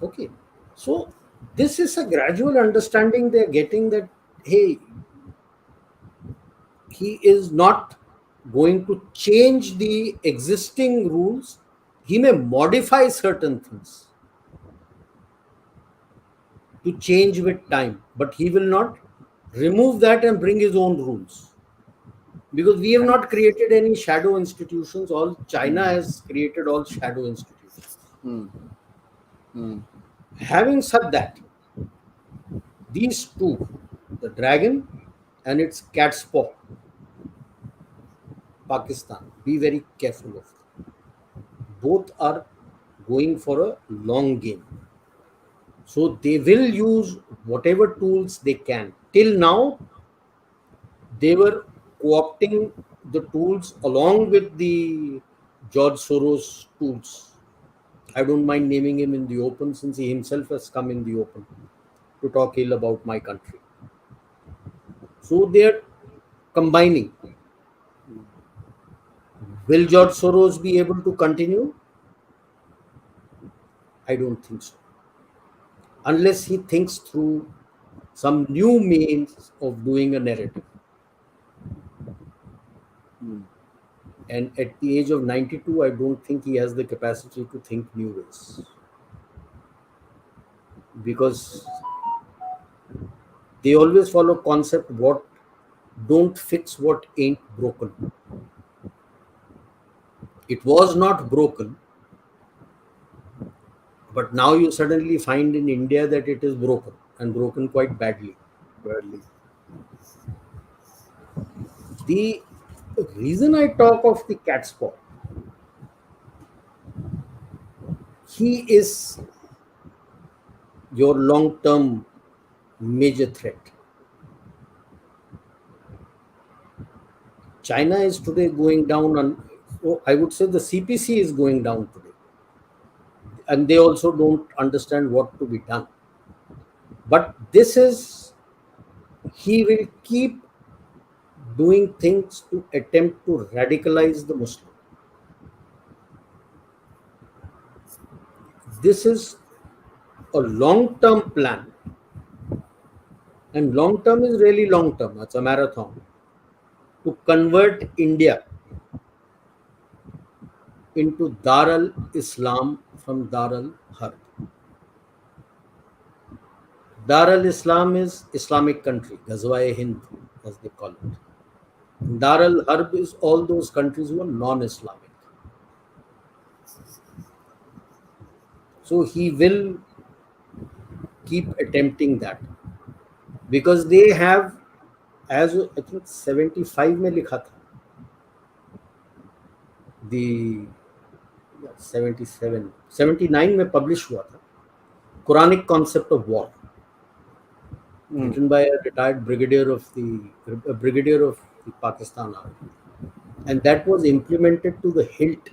Okay, so this is a gradual understanding they're getting that hey, he is not going to change the existing rules. He may modify certain things to change with time, but he will not remove that and bring his own rules. Because we have And not created any shadow institutions, all China has created all shadow institutions. Having said that, these two, the dragon and its cat's paw, Pakistan, be very careful of them. Both are going for a long game. So they will use whatever tools they can. Till now, they were co-opting the tools along with the George Soros tools. I don't mind naming him in the open since he himself has come in the open to talk ill about my country. So they are combining. Will George Soros be able to continue? I don't think so. Unless he thinks through some new means of doing a narrative. And at the age of 92, I don't think he has the capacity to think new ways. Because they always follow concept what don't fix what ain't broken. It was not broken, but now you suddenly find in India that it is broken and broken quite badly. badly. The reason I talk of the cat's paw, he is your long-term major threat. China is today going down on, I would say the CPC is going down today. And they also don't understand what to be done. But this is, he will keep doing things to attempt to radicalize the Muslim. This is a long-term plan. And long-term is really long-term. It's a marathon. To convert India into Dar al-Islam from Dar al-Harb. Dar al-Islam is Islamic country, Ghazwa-e-Hind, as they call it. Dar al-Harb is all those countries who are non-Islamic. So he will keep attempting that. Because they have, as I think 75 में लिखा था, the 77, 79 में publish हुआ था, Quranic concept of war, written by a retired brigadier of the Pakistan Army, and that was implemented to the hilt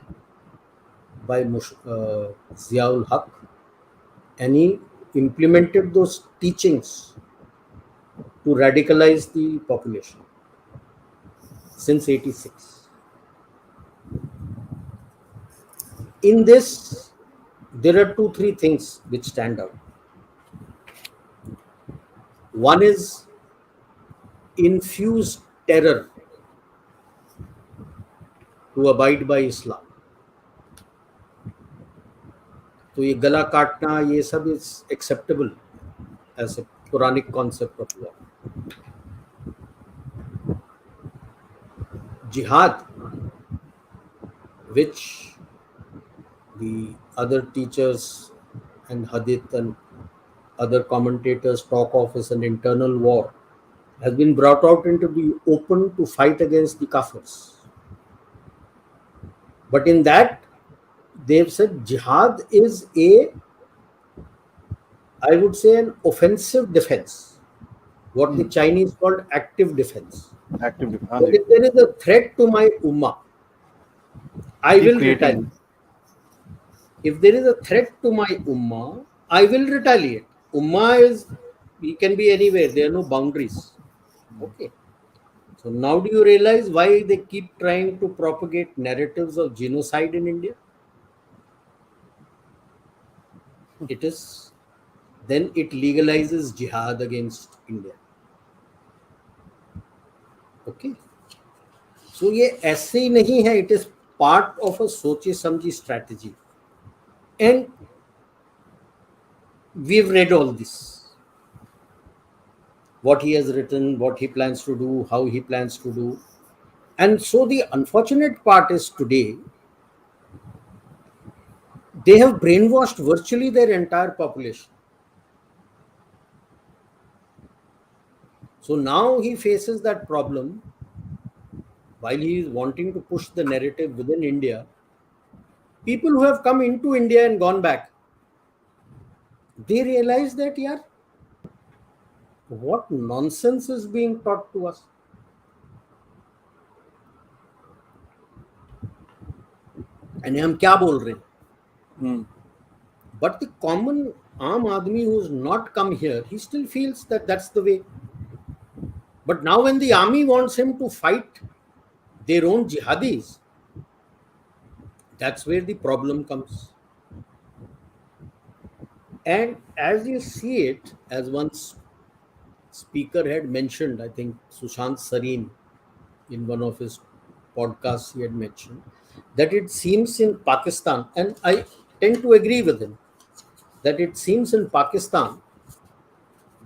by Ziaul Haq, and he implemented those teachings to radicalize the population since 86. In this, there are 2-3 things which stand out. One is infuse terror to abide by Islam. तो ये गला काटना ये सब is acceptable as a Quranic concept of war. Jihad, which the other teachers and Hadith and other commentators talk of as an internal war, has been brought out into the open to fight against the Kafirs. But in that, they've said jihad is I would say, an offensive defense, what the Chinese called active defense. Active. So if there is a threat to my ummah, I Keep will creating. retaliate. If there is a threat to my ummah, I will retaliate. Ummah is, it can be anywhere, there are no boundaries. Okay. So now do you realize why they keep trying to propagate narratives of genocide in India? It is, then it legalizes jihad against India. Okay. So ये ऐसे ही नहीं है, it is part of a सोची समझी strategy. And we've read all this. What he has written, what he plans to do, how he plans to do. And so the unfortunate part is today, they have brainwashed virtually their entire population. So now he faces that problem while he is wanting to push the narrative within India. People who have come into India and gone back, they realize that, yeah, what nonsense is being taught to us. And हम क्या बोल रहे हैं? But the common aam admi who's not come here, he still feels that that's the way. But now when the army wants him to fight their own jihadis, that's where the problem comes. And as you see it, as one speaker had mentioned, I think Sushant Sareen, in one of his podcasts, he had mentioned that it seems in Pakistan, and I tend to agree with him, that it seems in Pakistan,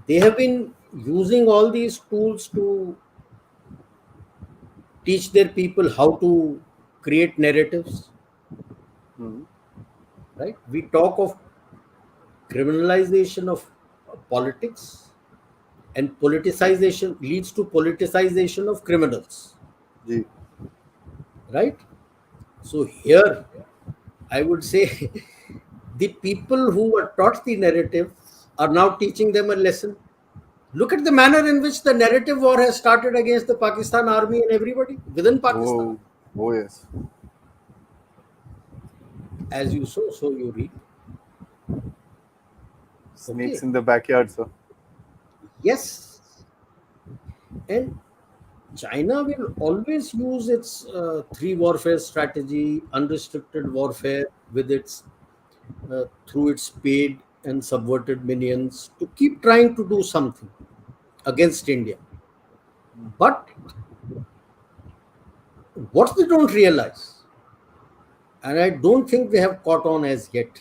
they have been using all these tools to teach their people how to create narratives. Right? We talk of criminalization of politics, and politicization leads to politicization of criminals. Right? So here, I would say the people who were taught the narrative are now teaching them a lesson. Look at the manner in which the narrative war has started against the Pakistan army and everybody within Pakistan. Oh yes. As you sow, so you reap. Snakes in the backyard, sir. Yes. And China will always use its three warfare strategy, unrestricted warfare with its through its paid and subverted minions, to keep trying to do something against India. But what they don't realize, and I don't think they have caught on as yet,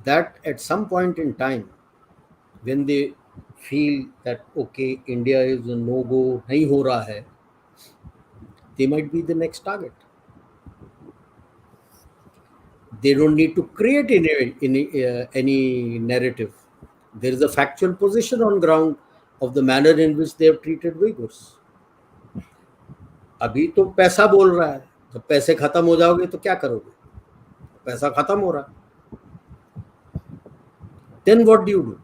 that at some point in time, when they feel that okay, India is a no-go, nahi ho raha hai, they might be the next target. They don't need to create any narrative. There is a factual position on ground of the manner in which they have treated Uyghurs. अभी तो पैसा बोल रहा है, जब पैसे खत्म हो जाओगे तो क्या करोगे? पैसा खत्म हो रहा है. Then what do you do?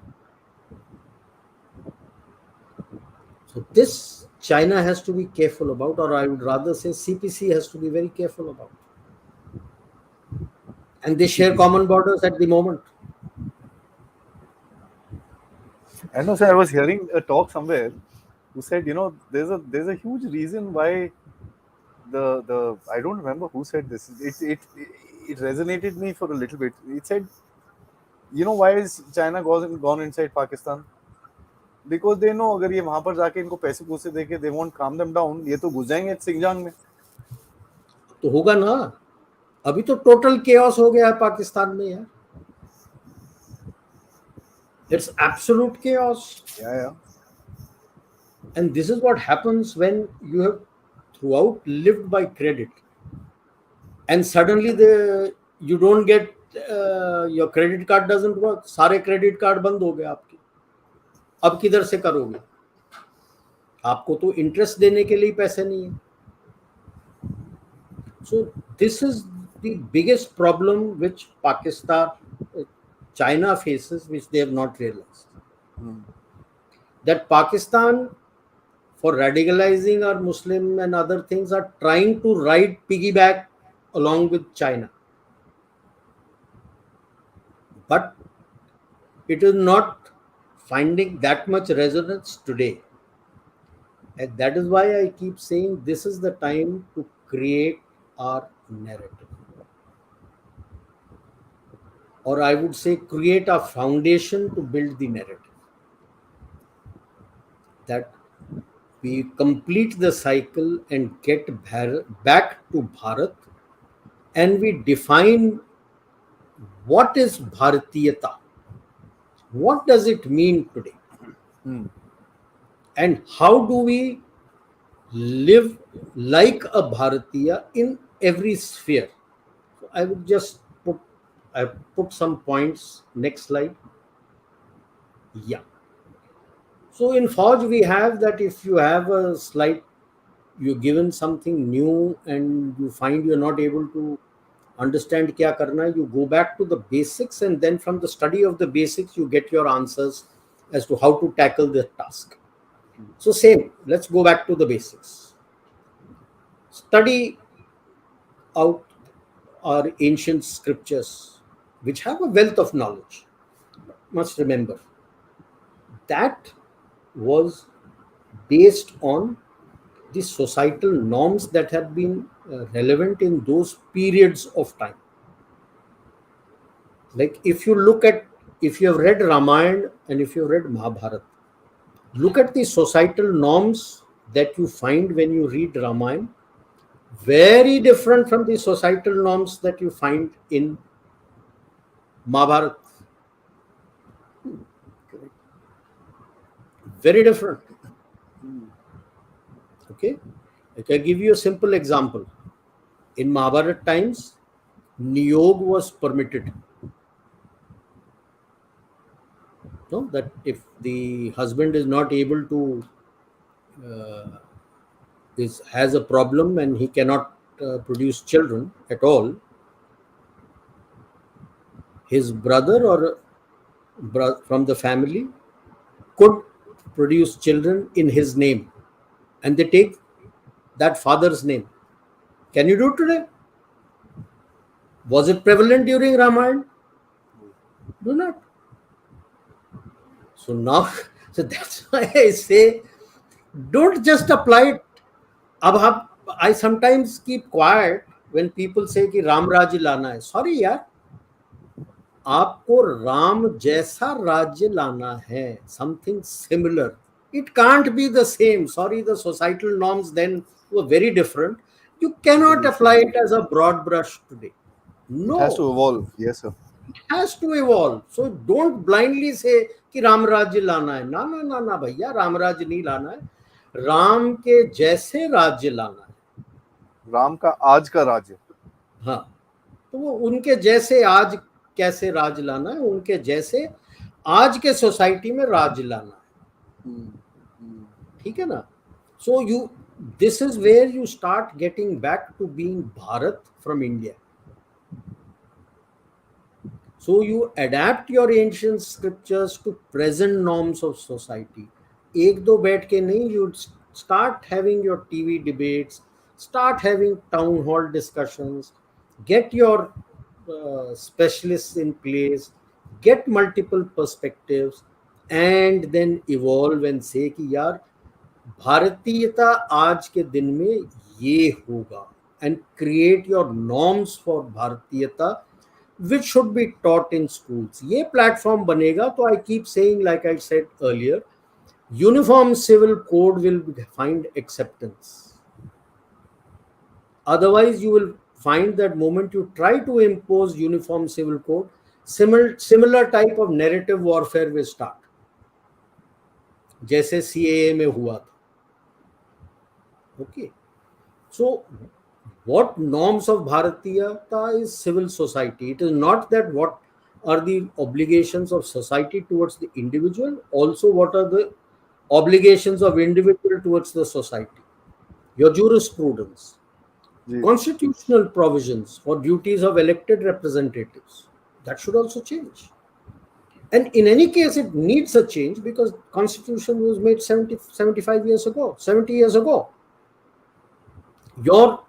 So this China has to be careful about, or I would rather say CPC has to be very careful about. And they share common borders at the moment. I know, sir. I was hearing a talk somewhere who said, there's a huge reason why the I don't remember who said this. It resonated me for a little bit. It said, You know why is China gone inside Pakistan? Because they know अगर ये वहां पर जाके इनको पैसे पूसे देके they won't calm them down, ये तो घुस जाएंगे सिंगजांग में. तो होगा ना. अभी तो टोटल केओस हो गया है पाकिस्तान में यार. It's absolute chaos. Yeah. And this is what happens when you have throughout lived by credit. And suddenly you don't get your credit card doesn't work. सारे credit card बंद हो गए आपके. अब किधर से करोगे? आपको तो interest देने के लिए पैसे नहीं है. So this is the biggest problem which China faces, which they have not realized. That Pakistan, for radicalizing our Muslim and other things, are trying to ride piggyback along with China. But it is not finding that much resonance today. And that is why I keep saying this is the time to create our narrative. Or I would say create a foundation to build the narrative. That we complete the cycle and get back to Bharat, and we define what is Bharatiyata. What does it mean today? And how do we live like a Bharatiya in every sphere? So I would just put some points. Next slide. Yeah. So in Fauj we have that if you have a slight, you're given something new and you find you're not able to understand kya karna, you go back to the basics, and then from the study of the basics you get your answers as to how to tackle the task. So same, let's go back to the basics. Study out our ancient scriptures, which have a wealth of knowledge. Must remember, that was based on the societal norms that had been relevant in those periods of time. Like if you have read Ramayana and if you have read Mahabharata, look at the societal norms that you find when you read Ramayana, very different from the societal norms that you find in Mahabharata. Very different. Okay, I can give you a simple example. In Mahabharata times, niyog was permitted. No, that if the husband is not able to has a problem and he cannot produce children at all, his brother or from the family could produce children in his name, and they take that father's name. Can you do it today? Was it prevalent during Ramayana? Do not. So now, so that's why I say, don't just apply it. I sometimes keep quiet when people say कि राम राज्य लाना है. Sorry यार, आपको राम जैसा राज्य लाना है, something similar. It can't be the same. Sorry, the societal norms then were very different. You cannot apply it as a broad brush today. No. It has to evolve. Yes, sir. It has to evolve. So don't blindly say कि राम राज्य लाना है. ना ना ना ना भैया, राम राज्य नहीं लाना है. राम के जैसे राज्य लाना है. राम का आज का राज्य. हाँ, तो वो उनके जैसे आज कैसे राज लाना है, उनके जैसे आज के सोसाइटी में राज लाना है. ठीक है ना. So this is where you start getting back to being Bharat from India. So you adapt your ancient scriptures to present norms of society. एक दो बैठ के नहीं, you start having your TV debates, start having town hall discussions, get your specialists in place, get multiple perspectives, and then evolve and say कि यार भारतीयता आज के दिन में ये होगा, and create your norms for भारतीयता which should be taught in schools. ये platform बनेगा तो I keep saying, like I said earlier, uniform civil code will find acceptance. Otherwise, you will find that moment you try to impose uniform civil code, similar type of narrative warfare will start. जैसे CAA में हुआ था. Okay. So, what norms of Bharatiyata is civil society. It is not that what are the obligations of society towards the individual, also what are the obligations of individual towards the society. Your jurisprudence, ji constitutional provisions for duties of elected representatives, that should also change. And in any case, it needs a change because constitution was made 75 years ago, 70 years ago. Your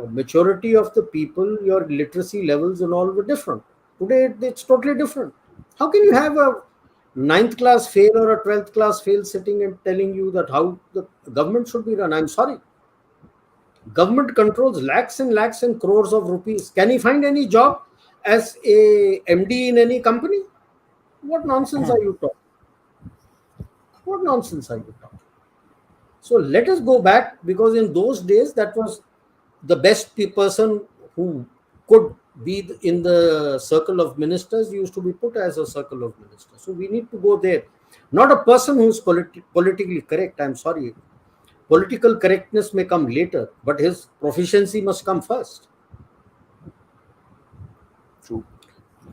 maturity of the people, your literacy levels and all were different. Today, it's totally different. How can you have a ninth class fail or a 12th class fail sitting and telling you that how the government should be run? I'm sorry. Government controls lakhs and crores of rupees. Can he find any job as a MD in any company? What nonsense are you talking? What nonsense are you talking? So let us go back, because in those days that was the best person who could be in the circle of ministers used to be put as a circle of ministers. So we need to go there. Not a person who is politically correct. I'm sorry. Political correctness may come later, but his proficiency must come first. true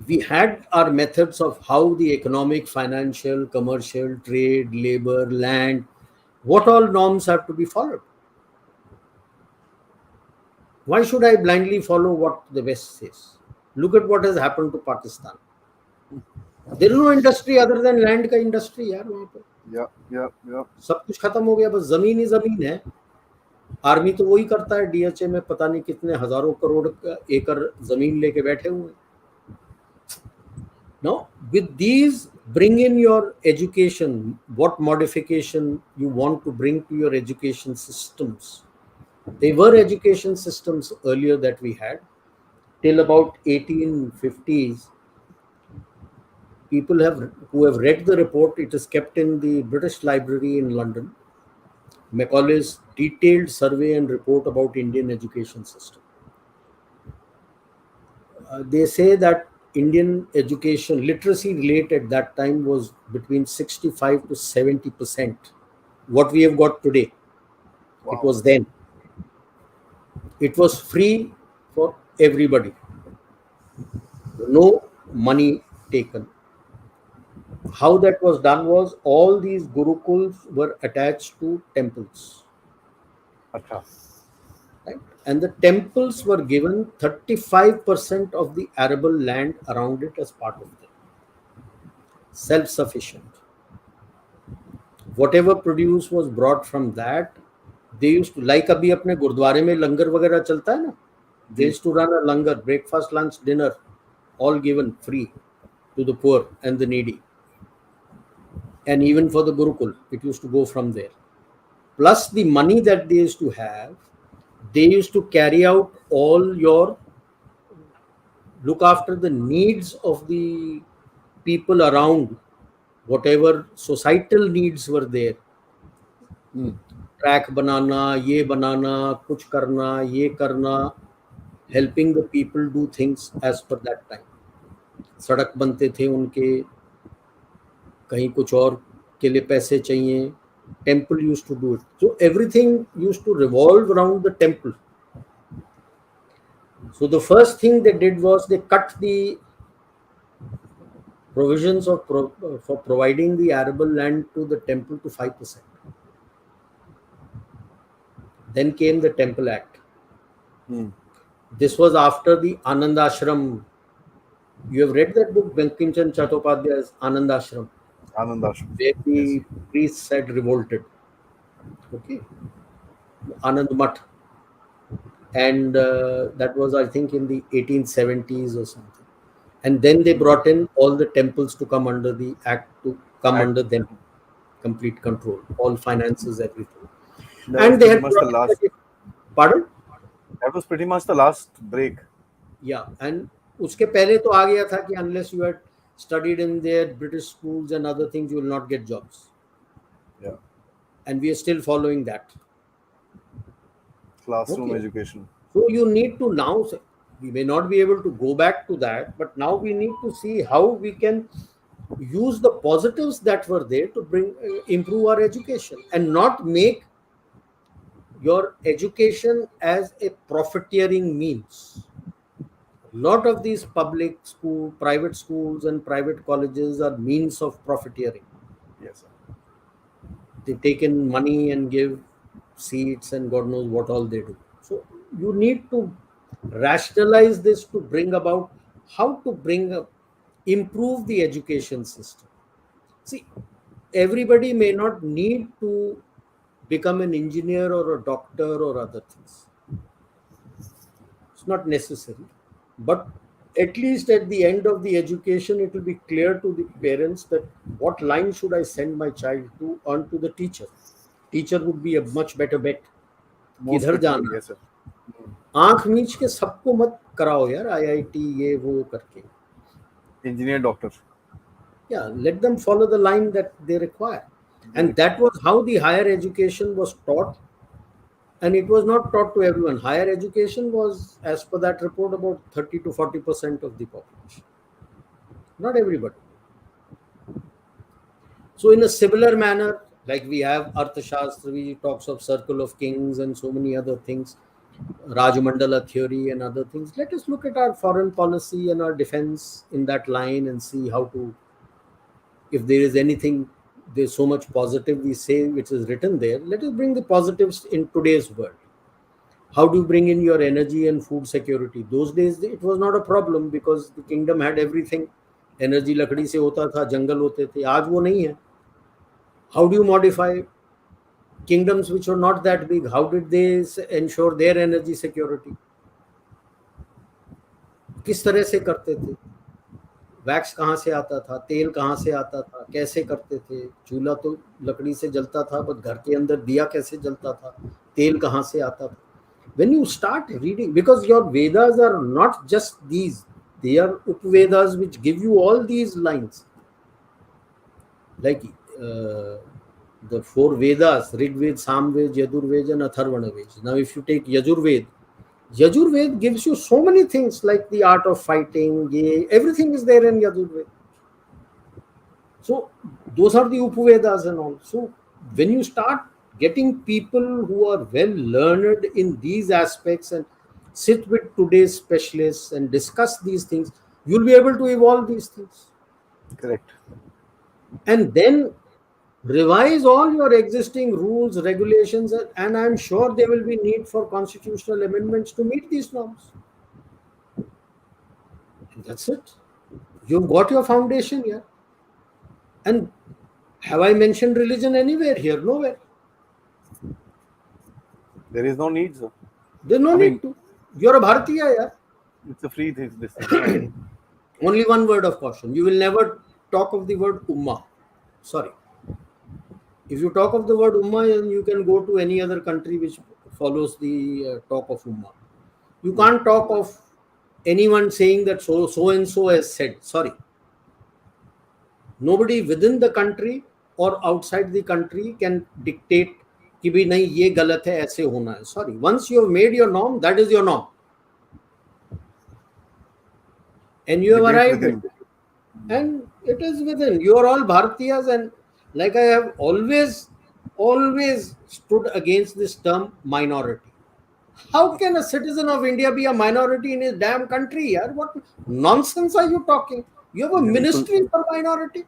We had our methods of how the economic, financial, commercial, trade, labor, land, what all norms have to be followed. Why should I blindly follow what the West says? Look at what has happened to Pakistan. There is no industry other than land का industry यार वहाँ पे. yeah सब कुछ खत्म हो गया, बस जमीन ही जमीन है. आर्मी तो वही करता है, DHA में पता नहीं कितने हजारों करोड़ एकड़ जमीन लेके बैठे हुए हैं. Now, with these, bring in your education, what modification you want to bring to your education systems. There were education systems earlier that we had. Till about 1850s, people who have read the report, it is kept in the British Library in London, Macaulay's detailed survey and report about Indian education system. They say that Indian education literacy rate at that time was between 65 to 70%. What we have got today, wow. It was then. It was free for everybody. No money taken. How that was done was all these gurukuls were attached to temples. Acha. Right? And the temples were given 35% of the arable land around it as part of them. Self-sufficient. Whatever produce was brought from that, they used to, like अभी अपने गुरुद्वारे में लंगर वगैरह चलता है ना, they used to run a langar, breakfast, lunch, dinner, all given free to the poor and the needy. And even for the Gurukul, it used to go from there. Plus the money that they used to have, they used to carry out all your, look after the needs of the people around, whatever societal needs were there. Track banana, ye banana, kuch karna, ye karna, helping the people do things as per that time. सड़क बनते थे उनके, कहीं कुछ और के लिए पैसे चाहिए. Temple used to do it. So everything used to revolve around the temple. So the first thing they did was they cut the provisions of for providing the arable land to the temple to 5%. Then came the Temple Act. This was after the Anand Ashram. You have read that book, Bankim Chand Chattopadhyay's Anand Ashram. Anand Ashram. Where the priests had revolted. Okay. Anand Math. And that was, I think, in the 1870s or something. And then they brought in all the temples to come under the act, to come under them. Complete control. All finances, everything. And they had brought last, pardon? That was pretty much the last break. Yeah. And उसके पहले तो आ गया था कि unless you had studied in their British schools and other things, you will not get jobs. Yeah. And we are still following that. Classroom Okay. education. So you need to now, we may not be able to go back to that, but now we need to see how we can use the positives that were there to bring improve our education and not make your education as a profiteering means. A lot of these public school, private schools and private colleges are means of profiteering. Yes, sir. They take in money and give seats and God knows what all they do. So you need to rationalize this to bring about how to improve the education system. See, everybody may not need to become an engineer or a doctor or other things. It's not necessary. But at least at the end of the education, it will be clear to the parents that what line should I send my child to on to the teacher. Teacher would be a much better bet. Most किधर preferred. जाना, Yes, sir. आंख मीच के सबको मत कराओ यार IIT ये वो करके. Engineer, doctor. Yeah, let them follow the line that they require. And that was how the higher education was taught. And it was not taught to everyone. Higher education was, as per that report, about 30 to 40% of the population. Not everybody. So in a similar manner, like we have Arthashastra, we talks of circle of kings and so many other things, Rajamandala theory and other things. Let us look at our foreign policy and our defense in that line and see how to, if there is anything, there's so much positive we say which is written there. Let us bring the positives in today's world. How do you bring in your energy and food security? Those days it was not a problem because the kingdom had everything. Energy लकड़ी से होता था, जंगल होते थे. आज वो नहीं है. How do you modify kingdoms which were not that big? How did they ensure their energy security? किस तरह से करते थे? वैक्स कहाँ से आता था, तेल कहाँ से आता था, कैसे करते थे? चूल्हा तो लकड़ी से जलता था, बट घर के अंदर दिया कैसे जलता था, तेल कहाँ से आता था? When you start reading, because your Vedas are not just these, they are Upvedas which give you all these lines. Like the four Vedas, Rig Ved, Sam Ved, Yadur Ved and Atharvana Ved. Now if you take Yajur Ved gives you so many things like the art of fighting, everything is there in Yajur Ved. So those are the Upvedas and all. So when you start getting people who are well learned in these aspects and sit with today's specialists and discuss these things, you'll be able to evolve these things. Correct. And then revise all your existing rules, regulations, and I'm sure there will be need for constitutional amendments to meet these norms. And that's it. You've got your foundation here. And have I mentioned religion anywhere here? Nowhere. There is no need, sir. There's no need to. You're a Bharatiya, yeah. It's a free thing. This thing. Only one word of caution. You will never talk of the word Ummah. Sorry. If you talk of the word Ummah, you can go to any other country which follows the talk of Ummah. You can't talk of anyone saying that so and so has said. Sorry. Nobody within the country or outside the country can dictate कि भी नहीं ये गलत है ऐसे होना है. Sorry. Once you have made your norm, that is your norm. And you have arrived at it. And it is within. You are all Bharatiyas, and like I have always stood against this term minority. How can a citizen of India be a minority in his damn country? Yaar? What nonsense are you talking? You have a ministry for minority?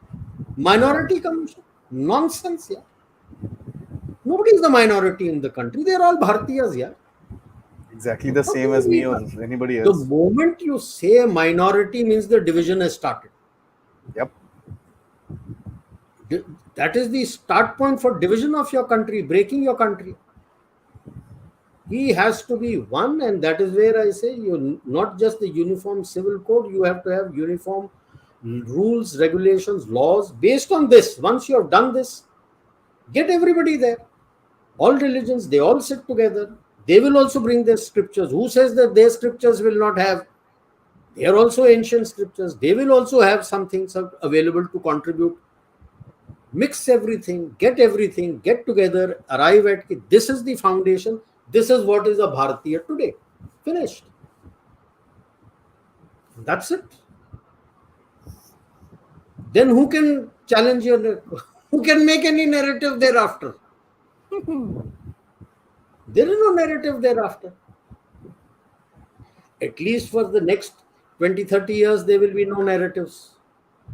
Minority commission? Nonsense, yeah. Nobody is the minority in the country. They are all Bharatiyas, yeah. Exactly the same as me or anybody else. The moment you say a minority means the division has started. Yep. That is the start point for division of your country, breaking your country. He has to be one, and that is where I say you not just the uniform civil code, you have to have uniform rules, regulations, laws based on this. Once you have done this, get everybody there. All religions, they all sit together. They will also bring their scriptures. Who says that their scriptures will not have They are also ancient scriptures. They will also have some things available to contribute. Mix everything, get together, arrive at this is the foundation. This is what is a Bharatiya today. Finished. That's it. Then who can challenge your, who can make any narrative thereafter? There is no narrative thereafter. At least for the next 20-30 years, there will be no narratives.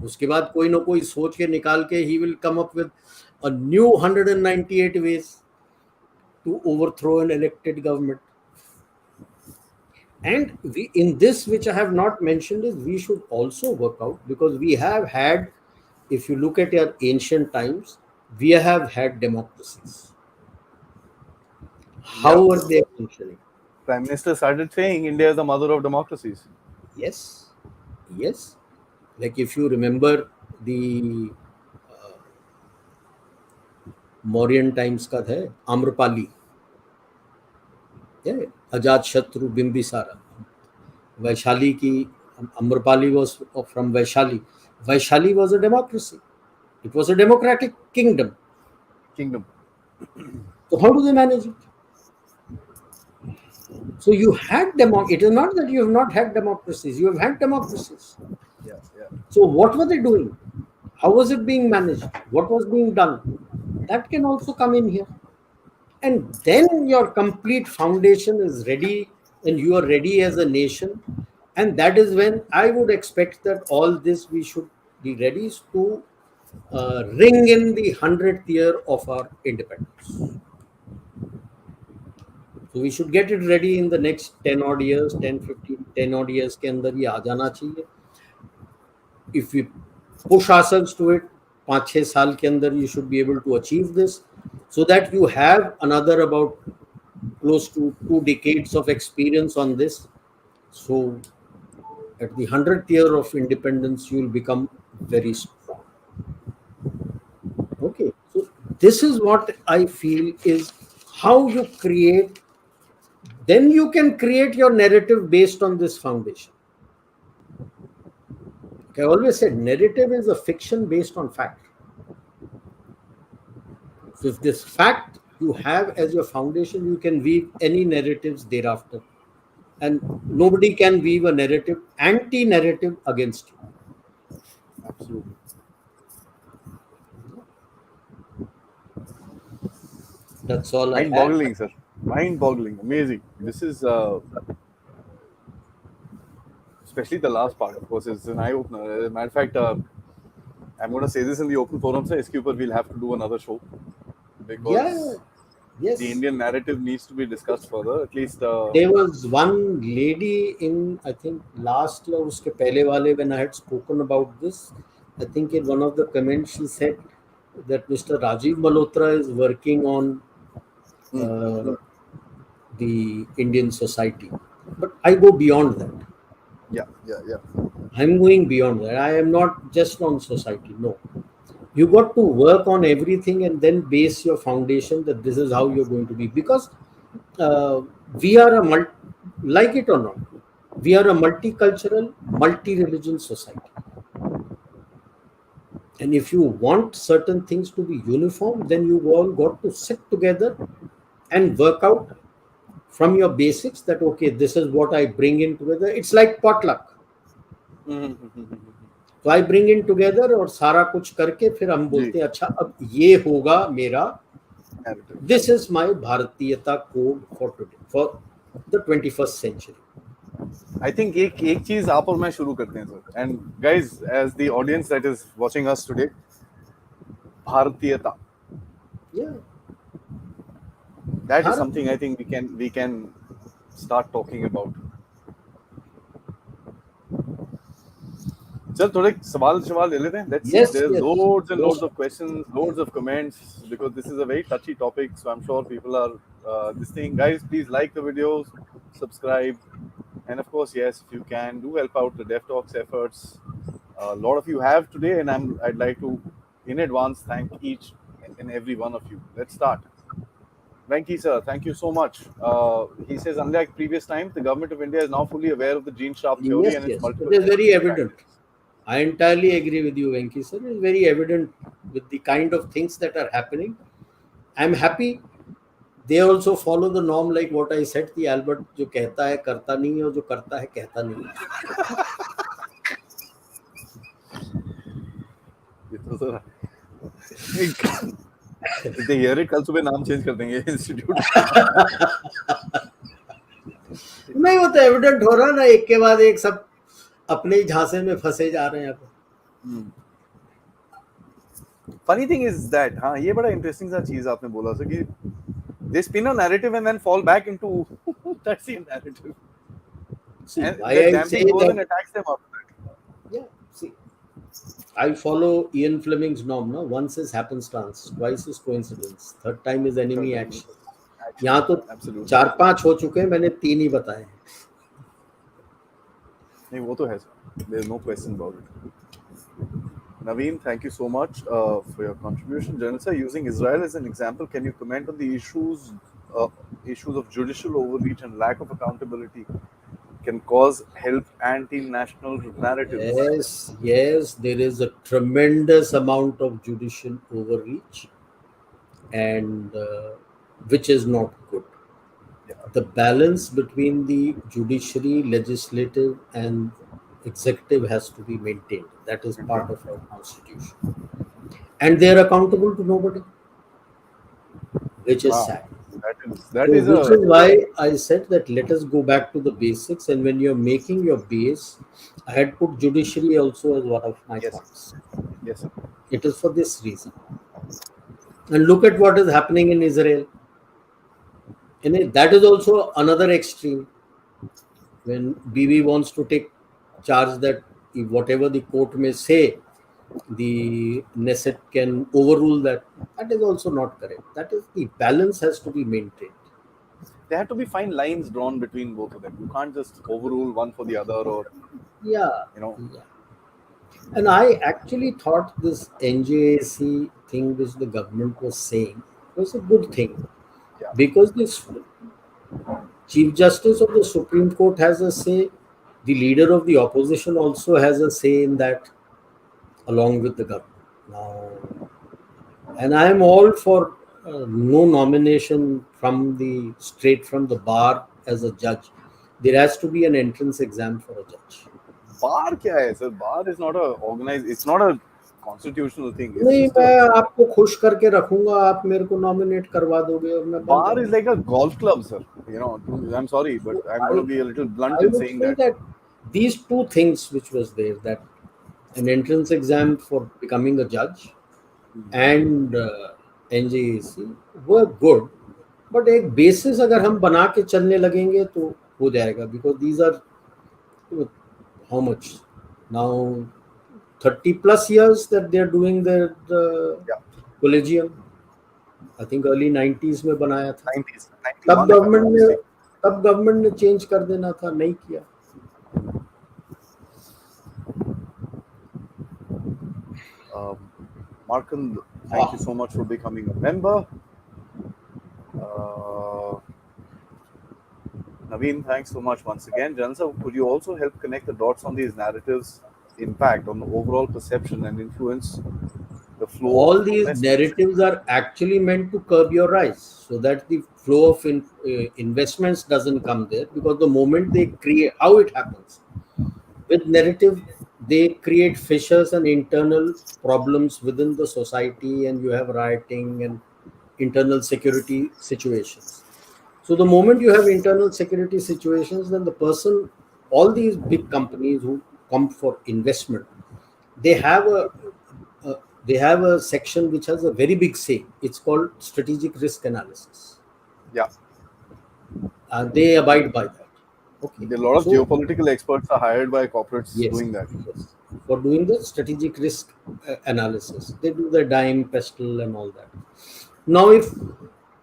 उसके बाद कोई ना कोई सोच के निकाल के he will come up with a new 198 ways to overthrow an elected government. And we, in this, which I have not mentioned, is we should also work out, because we have had, if you look at your ancient times, we have had democracies. How are they functioning? Prime Minister started saying India is the mother of democracies. Yes, yes. Like if you remember the Mauryan times का है आम्रपाली, अजात शत्रु बिंबिसारा, वैशाली की, Amrapali was from Vaishali. Vaishali was a democracy. It was a democratic kingdom. So how do they manage it? So you had it is not that you have not had democracies. You have had democracies. Yeah. So what were they doing? How was it being managed? What was being done? That can also come in here. And then your complete foundation is ready, and you are ready as a nation. And that is when I would expect that all this we should be ready to ring in the 100th year of our independence. So we should get it ready in the next 10 odd years, 10, 15, 10 odd years के अंदर ये आ जाना चाहिए. If we push ourselves to it, 5-6 साल के अंदर you should be able to achieve this, so that you have another about close to 2 decades of experience on this. So at the 100th year of independence, you will become very strong. Okay, so this is what I feel is how you create. Then you can create your narrative based on this foundation. I always said narrative is a fiction based on fact. So if this fact you have as your foundation, you can weave any narratives thereafter. And nobody can weave a narrative, anti-narrative against you. Absolutely. That's all I have. Mind-boggling, sir. Mind-boggling. Amazing. This is, especially the last part, of course, is an eye-opener. As a matter of fact, I'm going to say this in the open forum, sir. Iske upar we'll have to do another show. Because yes, the Indian narrative needs to be discussed further. At least there was one lady in, I think, last year, uske pehle wale, when I had spoken about this, I think in one of the comments she said that Mr. Rajiv Malhotra is working on the Indian society. But I go beyond that. Yeah. I'm going beyond that. I am not just on society. No. You got to work on everything and then base your foundation that this is how you're going to be. Because we are like it or not, we are a multicultural, multi-religion society. And if you want certain things to be uniform, then you all got to sit together and work out from your basics that, okay, this is what I bring in together. It's like potluck. तो I bring in together और सारा कुछ करके फिर हम बोलते हैं अच्छा अब ये होगा मेरा, दिस इज माय भारतीयता code for today, for the 21st century. I think एक चीज आप और मैं शुरू करते हैं sir. And guys, as the audience that is watching us today, भारतीयता, that is something I think we can start talking about. Sir, थोड़े सवाल ले लेते हैं. Let's see. There's loads and loads of questions, loads of comments, because this is a very touchy topic. So I'm sure people are this thing. Guys, please like the videos, subscribe, and of course, yes, if you can, do help out the Dev Talks efforts. A lot of you have today, and I'd like to, in advance, thank each and every one of you. Let's start. Venki sir, thank you so much. He says, unlike previous times, the government of India is now fully aware of the gene sharp theory Yes, and its yes, it multiple is forms very of evident. practice. I entirely agree with you, Venki sir. It is very evident with the kind of things that are happening. I'm happy they also follow the norm like what I said. The Albert जो कहता है करता नहीं है और जो करता है कहता नहीं है. ये तो sir if they hear it, कल सुबह नाम चेंज कर देंगे इंस्टीट्यूट का. नहीं, वो तो एविडेंट हो रहा ना, एक के बाद एक सब अपने ही झांसे में फंसे जा रहे हैं अब. Funny thing is that, हाँ, ये बड़ा इंटरेस्टिंग सा चीज आपने बोला सर कि they spin a narrative and then fall back into that same narrative. See, And why that I damn say thing goes that, and attacks them after that. yeah, see, I follow Ian Fleming's norm. No, once is happenstance, twice is coincidence, third time is enemy Certainly. action. Action. यहाँ तो Absolutely. 4-5 हो चुके हैं, मैंने 3 ही बताए हैं. नहीं वो तो है sir. There's no question about it. Naveen, thank you so much for your contribution. General sir, using Israel as an example, can you comment on the issues of judicial overreach and lack of accountability can cause help anti-national narratives? Yes, yes, there is a tremendous amount of judicial overreach, and which is not good. Yeah. The balance between the judiciary, legislative, and executive has to be maintained. That is part of our constitution, and they are accountable to nobody, which is Wow. sad. That So, is which a is why I said that let us go back to the basics. And when you're making your base, I had put judiciary also as one of my yes, points. yes, sir. It is for this reason. And look at what is happening in Israel. That is also another extreme. When Bibi wants to take charge that if whatever the court may say, the Knesset can overrule that. That is also not correct. That is, the balance has to be maintained. There have to be fine lines drawn between both of them. You can't just overrule one for the other, or Yeah. you know. Yeah. And I actually thought this NJAC thing which the government was saying was a good thing, Yeah, because this Chief Justice of the Supreme Court has a say, the leader of the opposition also has a say in that, along with the government. Now, and I am all for no nomination from the straight from the bar as a judge. There has to be an entrance exam for a judge. bar क्या है sir? Bar is not a organized. It's not a constitutional thing. It's नहीं, just a मैं आपको खुश करके रखूंगा, आप मेरे को नॉमिनेट करवा दोगे और मैं बन bar is जाऊंगा. like a golf club, sir. You know, I'm sorry, but I'm going to be a little blunt I in would saying say that. that these two things which was there, that an entrance exam for becoming a judge and NJAC were good, but एक basis अगर हम बना के चलने लगेंगे तो हो जाएगा, because these are how much now 30 plus years that they are doing the Yeah, collegium. I think early 90s में बनाया था. 90s, तब 91 if I'm not गवर्नमेंट ने mistaken. तब गवर्नमेंट ने चेंज कर देना था, नहीं किया. Markand, thank you so much for becoming a member. Naveen, thanks so much once again. Jansa, could you also help connect the dots on these narratives' impact on the overall perception and influence the flow All of these investments? narratives are actually meant to curb your rise, so that the flow of investments doesn't come there, because the moment they create, how it happens with narrative, they create fissures and internal problems within the society, and you have rioting and internal security situations. So the moment you have internal security situations, then the person, all these big companies who come for investment, they have a they have a section which has a very big say. It's called strategic risk analysis, Yeah, and they abide by that. Okay, a lot of so geopolitical experts are hired by corporates yes, doing that. yes, for doing the strategic risk analysis, they do the dime, pestle, and all that. Now, if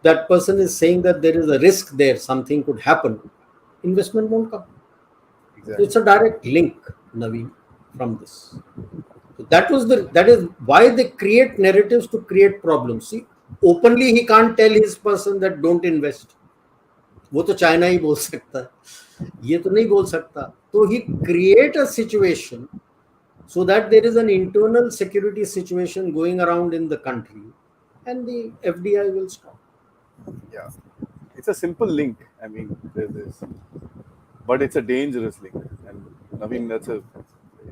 that person is saying that there is a risk there, something could happen, investment won't come. So Exactly. it's a direct link, Naveen, from this. So that is why they create narratives to create problems. See, openly he can't tell his person that don't invest. वो तो China ही बोल सकता है, ये तो नहीं बोल सकता. तो he create a situation so that there is an internal security situation going around in the country, and the FDI will stop. Yeah, it's a simple link. I mean, there's this, but it's a dangerous link. And Yeah. Naveen, that's a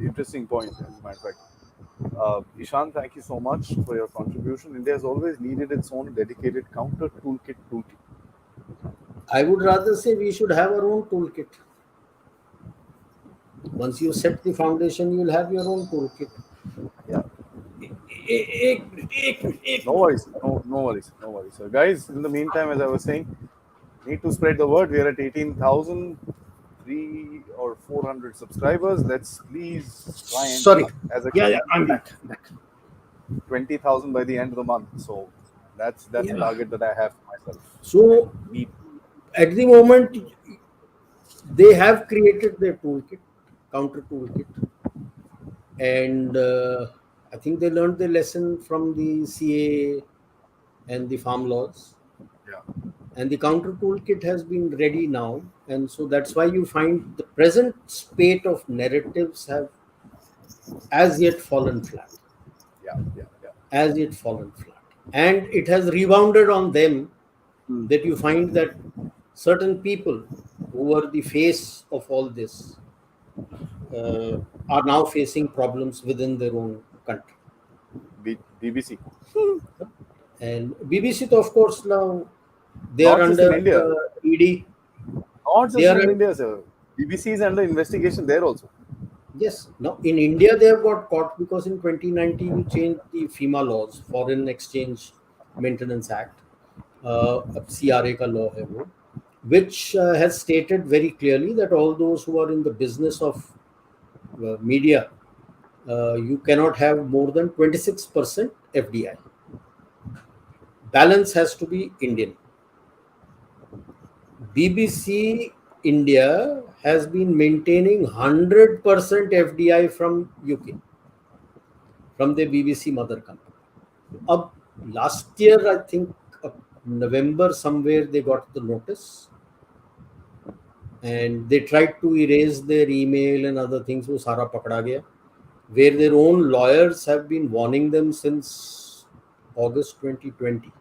interesting point. As a matter of fact, Ishan, thank you so much for your contribution. India has always needed its own dedicated counter toolkit. I would rather say we should have our own toolkit. Once you set the foundation, you will have your own toolkit. Yeah. एक No worries. No worries. No worries. So, guys, in the meantime, as I was saying, need to spread the word. We are at 18,000, 3 or 400 subscribers. Let's please try and Sorry. hit as a Yeah, I'm community back. I'm back. 20,000 by the end of the month. So that's a Yeah. target that I have for myself. And So need. at the moment, they have created their toolkit, counter toolkit, and I think they learned the lesson from the CA and the farm laws. Yeah. And the counter toolkit has been ready now, and so that's why you find the present spate of narratives have as yet fallen flat, Yeah. Yeah. Yeah. as yet fallen flat, and it has rebounded on them, Hmm. that you find that certain people who were the face of all this uh, are now facing problems within their own country. BBC. And BBC, to, of course, now they are Not just in under India. ED. Not They just are in India, sir. BBC is under investigation there also. Yes. Now in India they have got caught because in 2019 we changed the FEMA laws, Foreign Exchange Maintenance Act. अब CRA का law है वो, which has stated very clearly that all those who are in the business of media, you cannot have more than 26% FDI. Balance has to be Indian. BBC India has been maintaining 100% FDI from UK, from the BBC mother company. Up last year, I think November somewhere they got the notice, and they tried to erase their email and other things. वो सारा पकड़ा गया, where their own lawyers have been warning them since August 2020.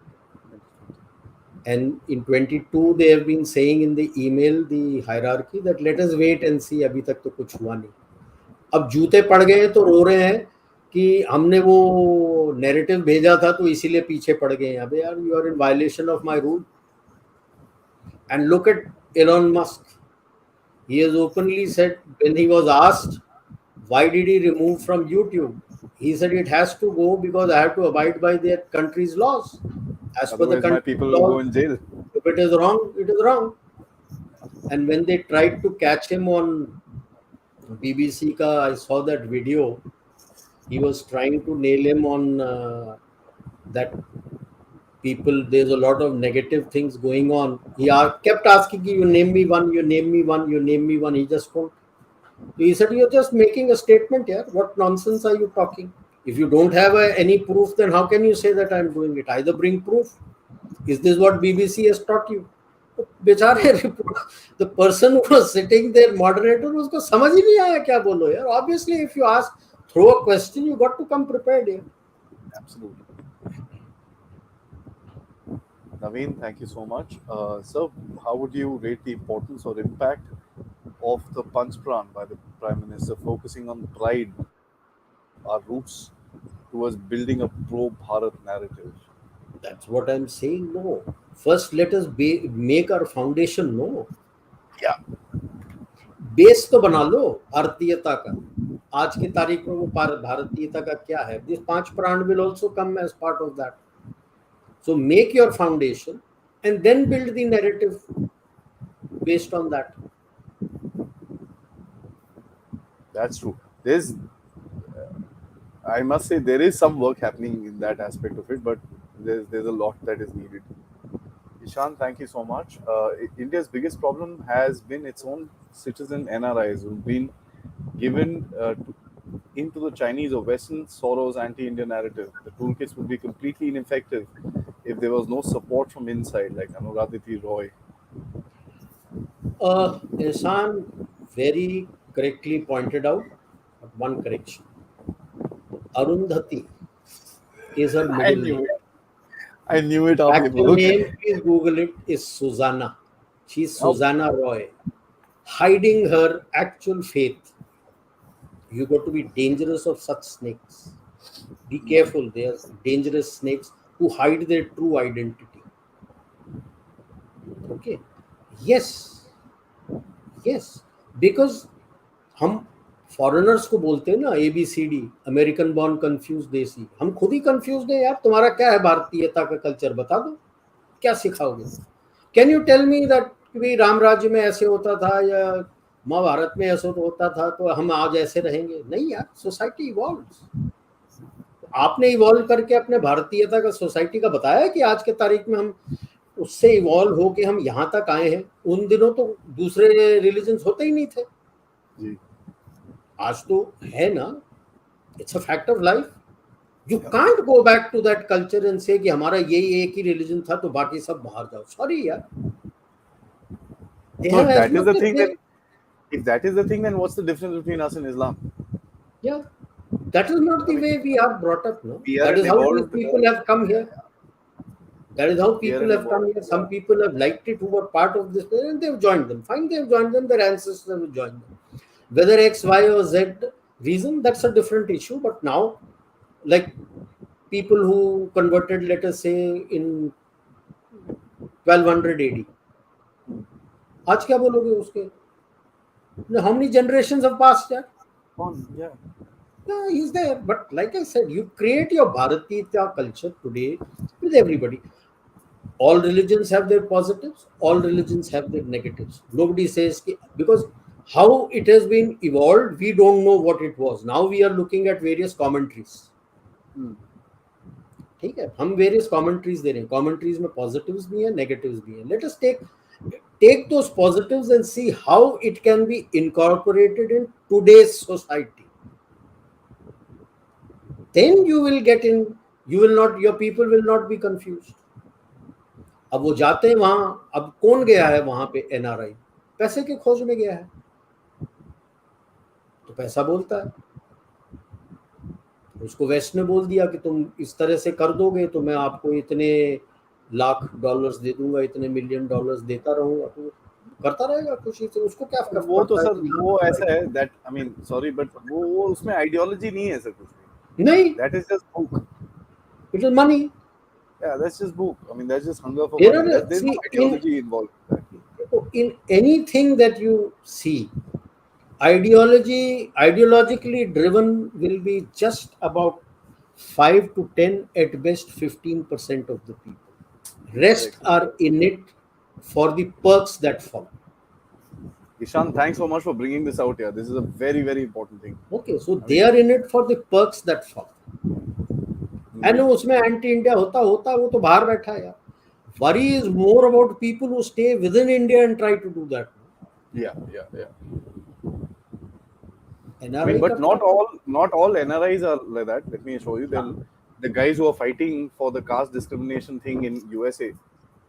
And in 22 they have been saying in the email, the hierarchy, that let us wait and see, अभी तक तो कुछ हुआ नहीं. अब जूते पड़ गए तो रो रहे हैं कि हमने वो नैरेटिव भेजा था तो इसीलिए पीछे पड़ गए हैं. अबे यार, you are in violation of my rule. And look at Elon Musk. He has openly said, when he was asked why did he remove from YouTube, he said it has to go because I have to abide by their country's laws. As per the Otherwise, my country's people will go laws, in jail. if it is wrong, it is wrong. And when they tried to catch him on BBC ka, I saw that video. He was trying to nail him on that people. There's a lot of negative things going on. He kept asking, you name me one, you name me one, you name me one. He just won't. So he said, you're just making a statement here. What nonsense are you talking? If you don't have any proof, then how can you say that I'm doing it? Either bring proof. Is this what BBC has taught you? बेचारे the person who was sitting there, moderator, उसको समझ ही नहीं आया क्या बोलो यार. Obviously, if you ask, throw a question, you got to come prepared here. Absolutely. Naveen, thank you so much. Sir, how would you rate the importance or impact of the Panch Pran by the Prime Minister, focusing on pride, our roots, towards building a pro-Bharat narrative? That's what I'm saying. No, first let us make our foundation. No, Yeah. Base तो बना लो भारतीयता का. आज की तारीख में वो भारतीयता का क्या है? This पांच प्राण will also come as part of that. So make your foundation and then build the narrative based on that. That's true. I must say, there is some work happening in that aspect of it, but there's a lot that is needed. Ishan, thank you so much. India's biggest problem has been its own citizen NRIs who've been given into the Chinese or Western Soros anti-Indian narrative. The toolkits would be completely ineffective if there was no support from inside, like Anuradhiti Roy. Insan very correctly pointed out, but one correction. Arundhati is her I middle name. knew it. I knew it halfway. Actual Okay. name, please Google it, is Susanna. She's Okay. Susanna Roy. Hiding her actual faith. You got to be dangerous of such snakes. Be careful. They are dangerous snakes who hide their true identity. Okay. Yes. Yes. Because हम foreigners को बोलते हैं ना ABCD, American born confuse देसी, हम खुद ही confuse हैं यार। तुम्हारा क्या है भारतीयता का कल्चर, बता दो क्या सिखाओगे। Can you tell me that कि राम राज्य में ऐसे होता था या महाभारत में ऐसा होता था तो हम आज ऐसे रहेंगे? नहीं यार, सोसाइटी इवॉल्व्स। आपने इवॉल्व करके अपने भारतीयता का सोसाइटी का बताया कि आज के तारीख में हम उससे इवॉल्व होके हम यहाँ तक आए हैं। उन दिनों तो दूसरे रिलीजन्स होते ही नहीं थे, जी. आज तो है ना। It's a fact of life. You can't go back to that culture and say कि हमारा यही एक ही रिलीजन था तो बाकी सब बाहर जाओ। सॉरी यार। No, if that is the thing, then if that is the thing, then what's the difference between us and Islam? Yeah, that is not I the mean, way we are brought up. No, we are that an is how these evolved. people have come here. That is how We are people an have come evolved. here. Some people have liked it, who were part of this, and they've joined them. Fine, they've joined them. Their ancestors have joined them. Whether X, Y, or Z reason, that's a different issue. But now, like people who converted, let us say, in 1200 AD, आज क्या बोलोगे उसके? How many generations have passed? Yeah. Yeah, he's there. But like I said, you create your Bharatiya culture today with everybody. All religions have their positives, all religions have their negatives. Nobody says, because how it has been evolved, we don't know what it was. Now we are looking at various commentaries. Hmm. ठीक है, हम various commentaries दे रहे हैं। Commentaries में positives भी हैं, negatives भी हैं। Let us take those positives and see how it can be incorporated in today's society. Then you will get in, you will not, your people will not be confused. अब वो जाते हैं वहां, अब कौन गया है वहां पे? NRI पैसे के खोज में गया है, तो पैसा बोलता है। उसको वेस्ट ने बोल दिया कि तुम इस तरह से कर दोगे तो मैं आपको इतने लाख डॉलर्स दे दूंगा, इतने मिलियन डॉलर्स देता रहूंगा, तो करता रहेगा खुशी से। उसको क्या फर्क वो तो पड़ता है सर कि यहाँ वो करता ऐसा है that I mean sorry but वो उसमें आइडियोलॉजी नहीं है सर कुछ भी. है? नहीं, That is just book. It is money. Yeah, that's just book. I mean that's just hunger for There money. are, There's no see, ideology involved in that. in anything that you see, ideologically driven will be just about 5 to 10, at best 15% of the people. Rest Correct. are in it for the perks that follow. Ishan, thanks so much for bringing this out here. This is a very, very important thing. Okay, so I they mean, are in it for the perks that follow. And उसमें anti India होता होता वो तो बाहर बैठा है यार। Worry is more about people who stay within India and try to do that. yeah. I NRI mean, but करता है। not all NRIs are like that. Let me show you. The guys who are fighting for the caste discrimination thing in USA.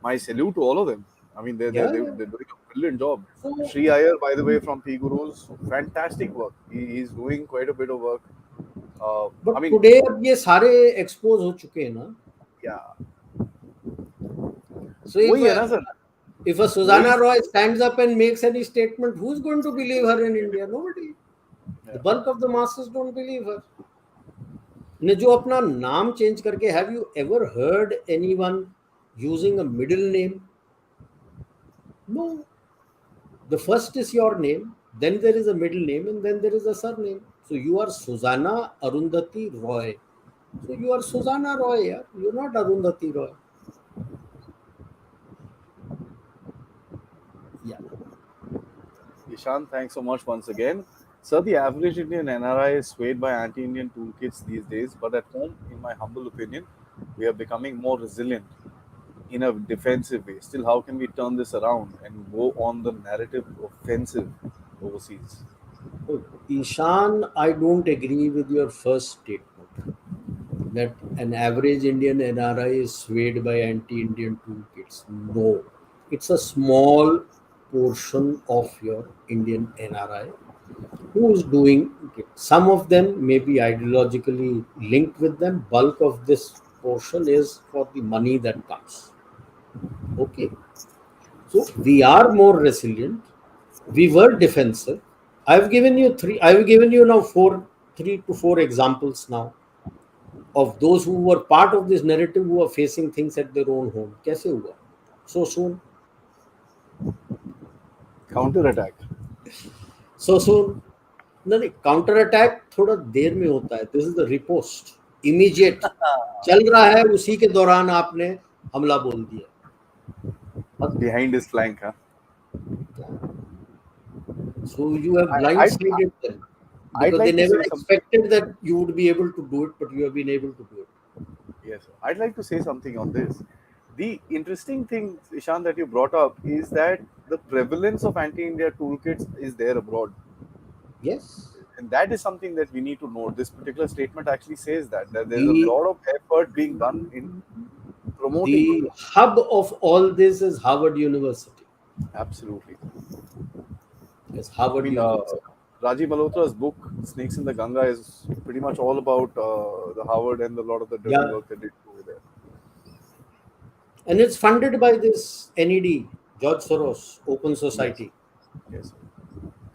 My salute to all of them. I mean, they're Yeah, they're doing a brilliant job. so, Sri Iyer, by the way, from P Gurus, fantastic work. He's doing quite a bit of work. but I mean, today अब ये सारे expose हो चुके हैं ना। yeah. So वही है ना sir. if a Susanna Roy stands up and makes any statement, who's going to believe her in India? Nobody. The bulk of the masses don't believe her. ने जो अपना नाम चेंज करके, have you ever heard anyone using a middle name? No. The first is your name, then there is a middle name, and then there is a surname. So you are Susanna Arundhati Roy. So you are Susanna Roy, yeah? You're not Arundhati Roy. Yeah. Ishan, thanks so much once again. Sir, the average Indian NRI is swayed by anti-Indian toolkits these days, but at home, in my humble opinion, we are becoming more resilient in a defensive way. Still, how can we turn this around and go on the narrative offensive overseas? Oh, Ishan, I don't agree with your first statement. that an average Indian NRI is swayed by anti-Indian toolkits. No, it's a small portion of your Indian NRI who is doing it. Some of them may be ideologically linked with them. Bulk of this portion is for the money that comes. Okay, so we are more resilient. We were defensive. I've given you three. I've given you now three to four examples now of those who were part of this narrative who are facing things at their own home. कैसे हुआ? So soon, Counter attack. so soon. नहीं counter attack थोड़ा देर में होता है. This is the repost immediate. चल रहा है उसी के दौरान आपने हमला बोल दिया. Behind his flank, huh? So you have I, I'd, blindsided them I'd because they like to never say something. expected that you would be able to do it, but you have been able to do it. Yes, sir. I'd like to say something on this. The interesting thing, Ishan, that you brought up is that the prevalence of anti-India toolkits is there abroad, Yes. and that is something that we need to note. This particular statement actually says that there's a The lot of effort being done in promoting the hub of all this is Harvard University. absolutely. Yes, I Harvard mean, University. Rajiv Malhotra's book "Snakes in the Ganga" is pretty much all about the Harvard and a lot of the dirty Yeah, work they did over there. and it's funded by this NED, George Soros, Open Yes, Society. yes.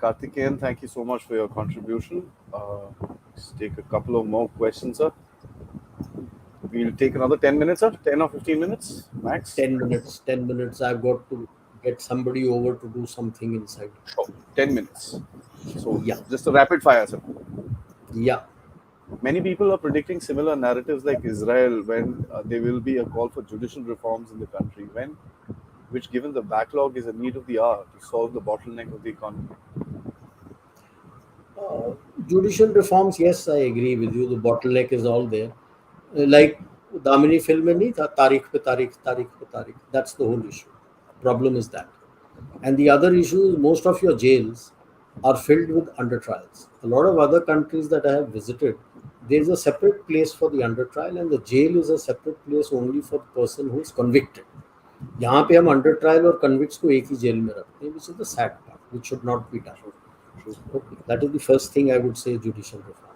Karthikeyan, thank you so much for your contribution. Let's take a couple of more questions, sir. We'll take another 10 minutes, sir. 10 or 15 minutes max. 10 minutes. 10 minutes. I've got to get somebody over to do something inside. Oh, 10 minutes. So, Yeah, just a rapid fire, sir. yeah. Many people are predicting similar narratives like Israel when there will be a call for judicial reforms in the country, which, given the backlog, is a need of the hour to solve the bottleneck of the economy. Uh, Judicial reforms, yes, I agree with you. The bottleneck is all there. Like Damini film में नहीं था तारीख पे तारीख तारीख पे तारीख. That's the whole issue. Problem is that. And the other issue is most of your jails are filled with under trials. A lot of other countries that I have visited, there is a separate place for the under trial, and the jail is a separate place only for the person who is convicted. यहाँ पे हम under trial और convicts को एक ही jail में रखते हैं, which is the sad part, which should not be done. Okay, that is the first thing I would say, judicial reform.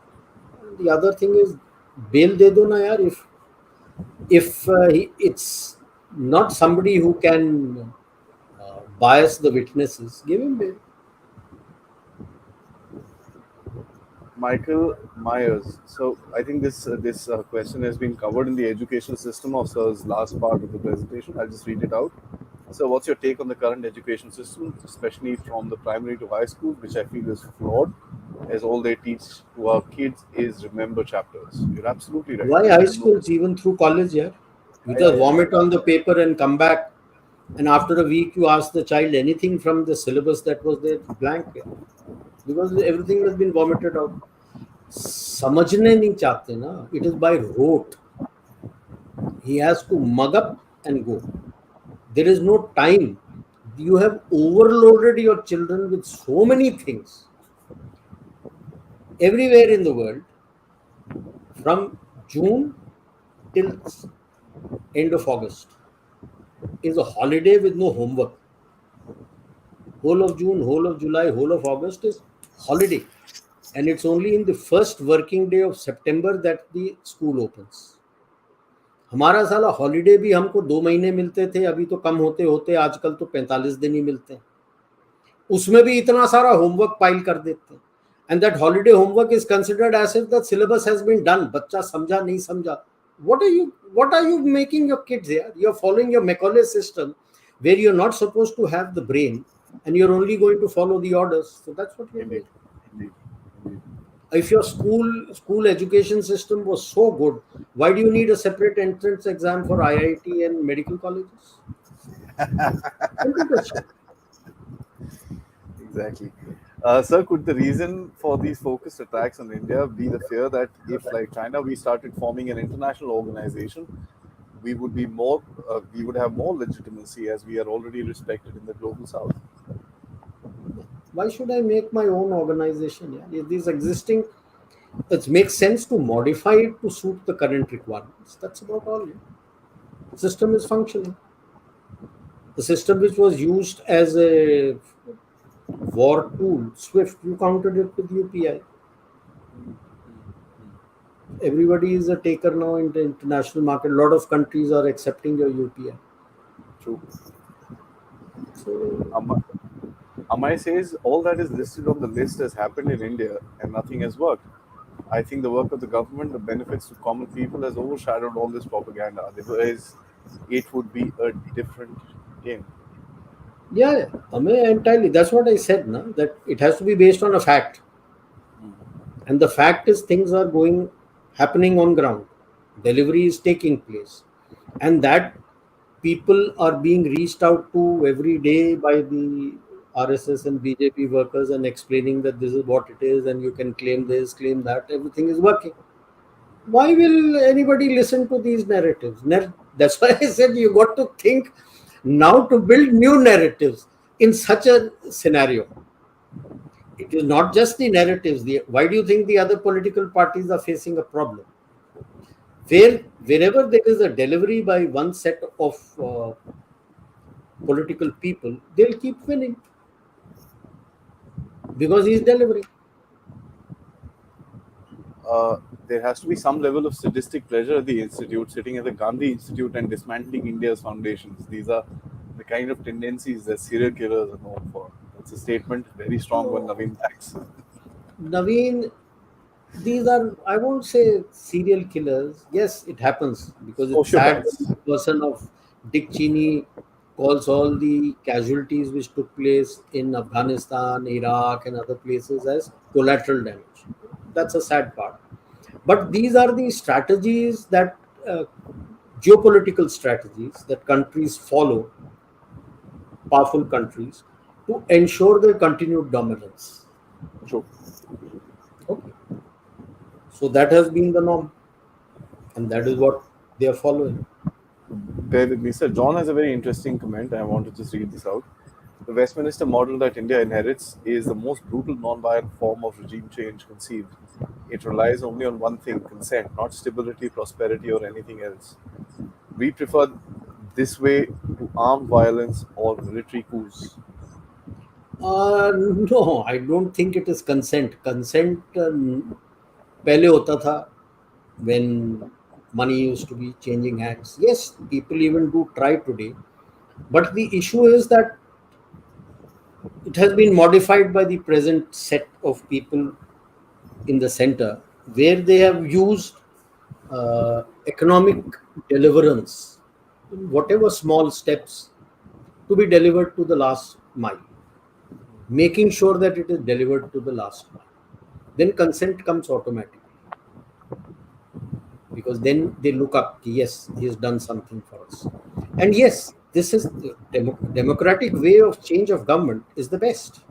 And the other thing is bail दे दो ना यार. If it's not somebody who can bias the witnesses, give him bail. Michael Myers. So I think this question has been covered in the education system of Sir's last part of the presentation. I'll just read it out. So, what's your take on the current education system, especially from the primary to high school, which I feel is flawed, as all they teach to our kids is remember chapters. You're absolutely right. Why high schools even through college? Yeah, you just I- vomit on the paper and come back, and after a week you ask the child anything from the syllabus that was there, blank. Yeah. Because everything has been vomited out. समझने नहीं चाहते ना. It is by rote. He has to mug up and go. There is no time. You have overloaded your children with so many things. Everywhere in the world, from June till end of August, is a holiday with no homework. Whole of June, whole of July, whole of August is holiday. And it's only in the first working day of September that the school opens. हमारा साला holiday भी हमको 2 महीने मिलते थे, अभी तो कम होते होते आजकल तो 45 दिन ही मिलते हैं. उसमें भी इतना सारा होमवर्क पाइल कर देते हैं. And that holiday homework is considered as if the syllabus has been done. बच्चा समझा नहीं समझा. what are you making your kids here? You're following your Macaulay system where you're not supposed to have the brain and you're only going to follow the orders. So that's what you're doing. Indeed. Indeed. If your school education system was so good, why do you need a separate entrance exam for IIT and medical colleges? Simple question. Exactly. Sir, could the reason for these focused attacks on India be the fear that if, like China, we started forming an international organization, we would be more, we would have more legitimacy as we are already respected in the global south? Why should I make my own organization? Yeah? These existing, It makes sense to modify it to suit the current requirements. That's about all. The system is functioning. The system which was used as a war tool, Swift, you countered it with UPI. Everybody is a taker now in the international market. A lot of countries are accepting your UPI. True. So, Am- Amai says all that is listed on the list has happened in India and nothing has worked. I think the work of the government, the benefits to common people, has overshadowed all this propaganda. Otherwise, it would be a different game. yeah, I mean, entirely. That's what I said, na, that it has to be based on a fact. And the fact is, things are happening on ground. Delivery is taking place. And that people are being reached out to every day by the RSS and BJP workers and explaining that this is what it is and you can claim this, claim that, everything is working. Why will anybody listen to these narratives? That's why I said you got to think now to build new narratives in such a scenario. It is not just the narratives. Why do you think the other political parties are facing a problem? Wherever there is a delivery by one set of political people, they'll keep winning because he's delivering. uh, there has to be some level of sadistic pleasure at the institute, sitting at the Gandhi Institute and dismantling India's foundations. These are the kind of tendencies that serial killers are known for. That's a statement very strong when So, Naveen backs. Naveen, these are, I won't say serial killers. Yes, it happens because it's sad when Sociopaths. a person of Dick Cheney calls all the casualties which took place in Afghanistan, Iraq, and other places as collateral damage. That's a sad part. But these are the strategies that geopolitical strategies that countries follow, powerful countries, to ensure their continued dominance. True. Okay. So that has been the norm, and that is what they are following. Bear with me, sir. John has a very interesting comment. I want to just read this out. The Westminster model that India inherits is the most brutal non-violent form of regime change conceived. It relies only on one thing, consent, not stability, prosperity, or anything else. We prefer this way to armed violence or military coups. No, I don't think it is consent. Consent पहले होता था when money used to be changing hands. Yes, people even do try today, but the issue is that it has been modified by the present set of people in the center, where they have used economic deliverance, whatever small steps, to be delivered to the last mile, making sure that it is delivered to the last mile. Then consent comes automatically because then they look up, yes, he has done something for us. And yes, this is the democratic way of change of government is the best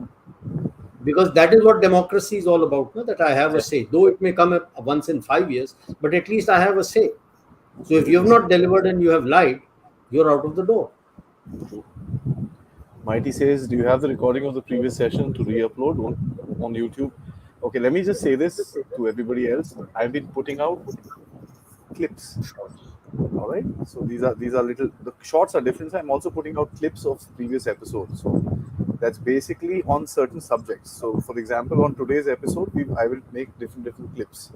because that is what democracy is all about, no? That I have a say, though it may come up once in 5 years, but at least I have a say. So if you have not delivered and you have lied, you're out of the door. Mighty says, do you have the recording of the previous session to re-upload on YouTube? Okay, let me just say this to everybody else. I've been putting out clips. All right. So these are little. The shorts are different. So I'm also putting out clips of previous episodes. So that's basically on certain subjects. So for example, on today's episode, I will make different clips,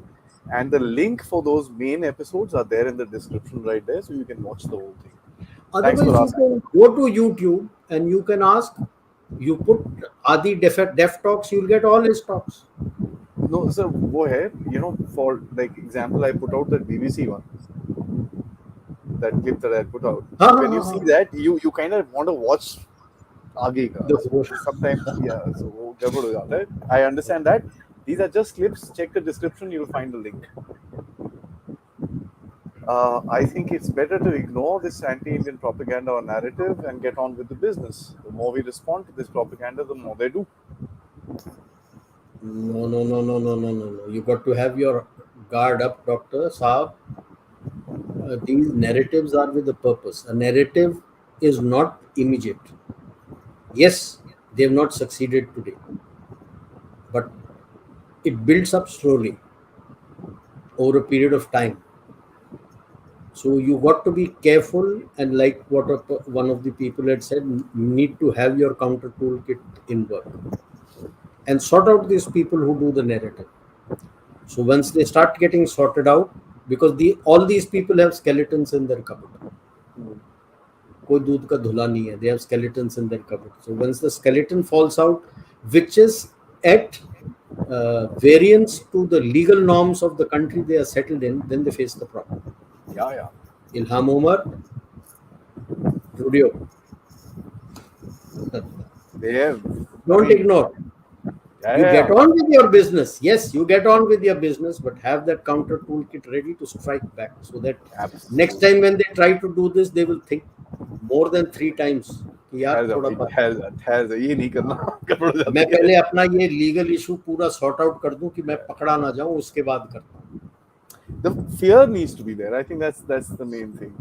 and the link for those main episodes are there in the description right there, so you can watch the whole thing. Thanks for Otherwise, you asking. can go to YouTube and you can ask, you put Adi Def Talks, you'll get all his talks. No, sir, go ahead. For like example, I put out that BBC one, that clip that I put out. हाँ हाँ When you हाँ see हाँ that, you kind of want to watch आगे का. The whole- So sometimes, yeah, so वो गड़बड़ हो जाता है. I understand that. These are just clips. Check the description. You'll find the link. I think it's better to ignore this anti-Indian propaganda or narrative and get on with the business. The more we respond to this propaganda, the more they do. No, no, no, no, no, no, no, no. You got to have your guard up, Doctor Saab. These narratives are with a purpose. A narrative is not immediate. Yes, they have not succeeded today, but it builds up slowly. over a period of time. So you got to be careful, and like what one of the people had said, you need to have your counter toolkit in work and sort out these people who do the narrative. So once they start getting sorted out, because all these people have skeletons in their cupboard. कोई दूध का धुला नहीं है. They have skeletons in their cupboard. So once the skeleton falls out, which is at variance to the legal norms of the country they are settled in, then they face the problem. Yeah. Ilham Omar, Trudeau. They have. Don't ignore. Yeah, You yeah. get on with your business. Yes, you get on with your business, but have that counter toolkit ready to strike back, so that Absolutely. next time when they try to do this, they will think more than 3 times. कि यार थोड़ा ये नहीं करना. मैं पहले अपना ये लीगल इशू पूरा सॉर्ट आउट कर दूं कि मैं पकड़ा ना जाऊं, उसके बाद करता हूं. The fear needs to be there. I think that's the main thing.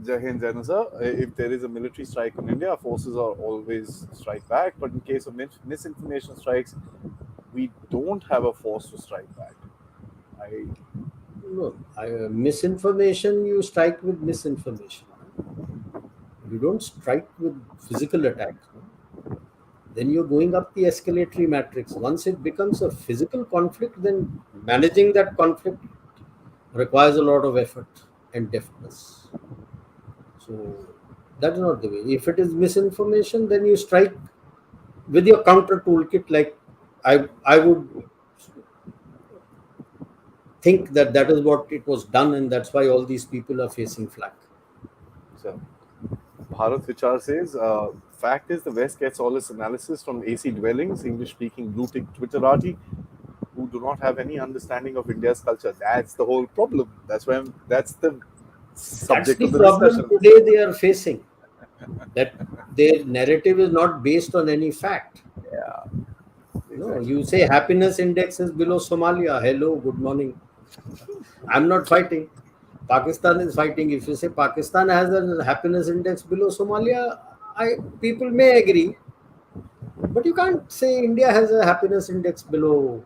Jai Hind, Jai Hind, sir. If there is a military strike in India, forces are always strike back. But in case of misinformation strikes, we don't have a force to strike back. Misinformation, you strike with misinformation. You don't strike with physical attacks. Then you're going up the escalatory matrix. Once it becomes a physical conflict, then managing that conflict requires a lot of effort and deftness. So that's not the way. If it is misinformation, then you strike with your counter toolkit. Like I would think that is what it was done, and that's why all these people are facing flack. So, Bharat Vichar says, fact is the West gets all its analysis from AC dwellings, English-speaking blue-tick Twitterati, who do not have any understanding of India's culture. That's the whole problem. That's the subject That's of the the problem discussion. today they are facing. That their narrative is not based on any fact. Yeah. No, you say happiness index is below Somalia. Hello, good morning. I'm not fighting. Pakistan is fighting. If you say Pakistan has a happiness index below Somalia, people may agree. But you can't say India has a happiness index below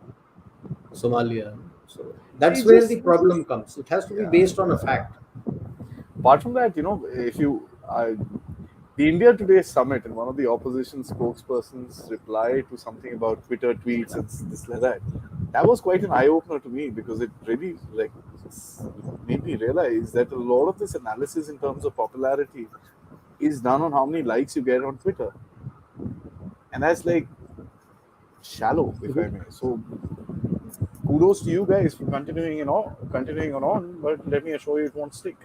Somalia. So that's where the problem comes. It has to be based on a fact. Apart from that, if you the India Today summit, and one of the opposition spokespersons replied to something about Twitter tweets and this like that. That was quite an eye opener to me, because it really made me realize that a lot of this analysis in terms of popularity is done on how many likes you get on Twitter, and that's shallow, if I may. So kudos to you guys for continuing on, but let me assure you it won't stick.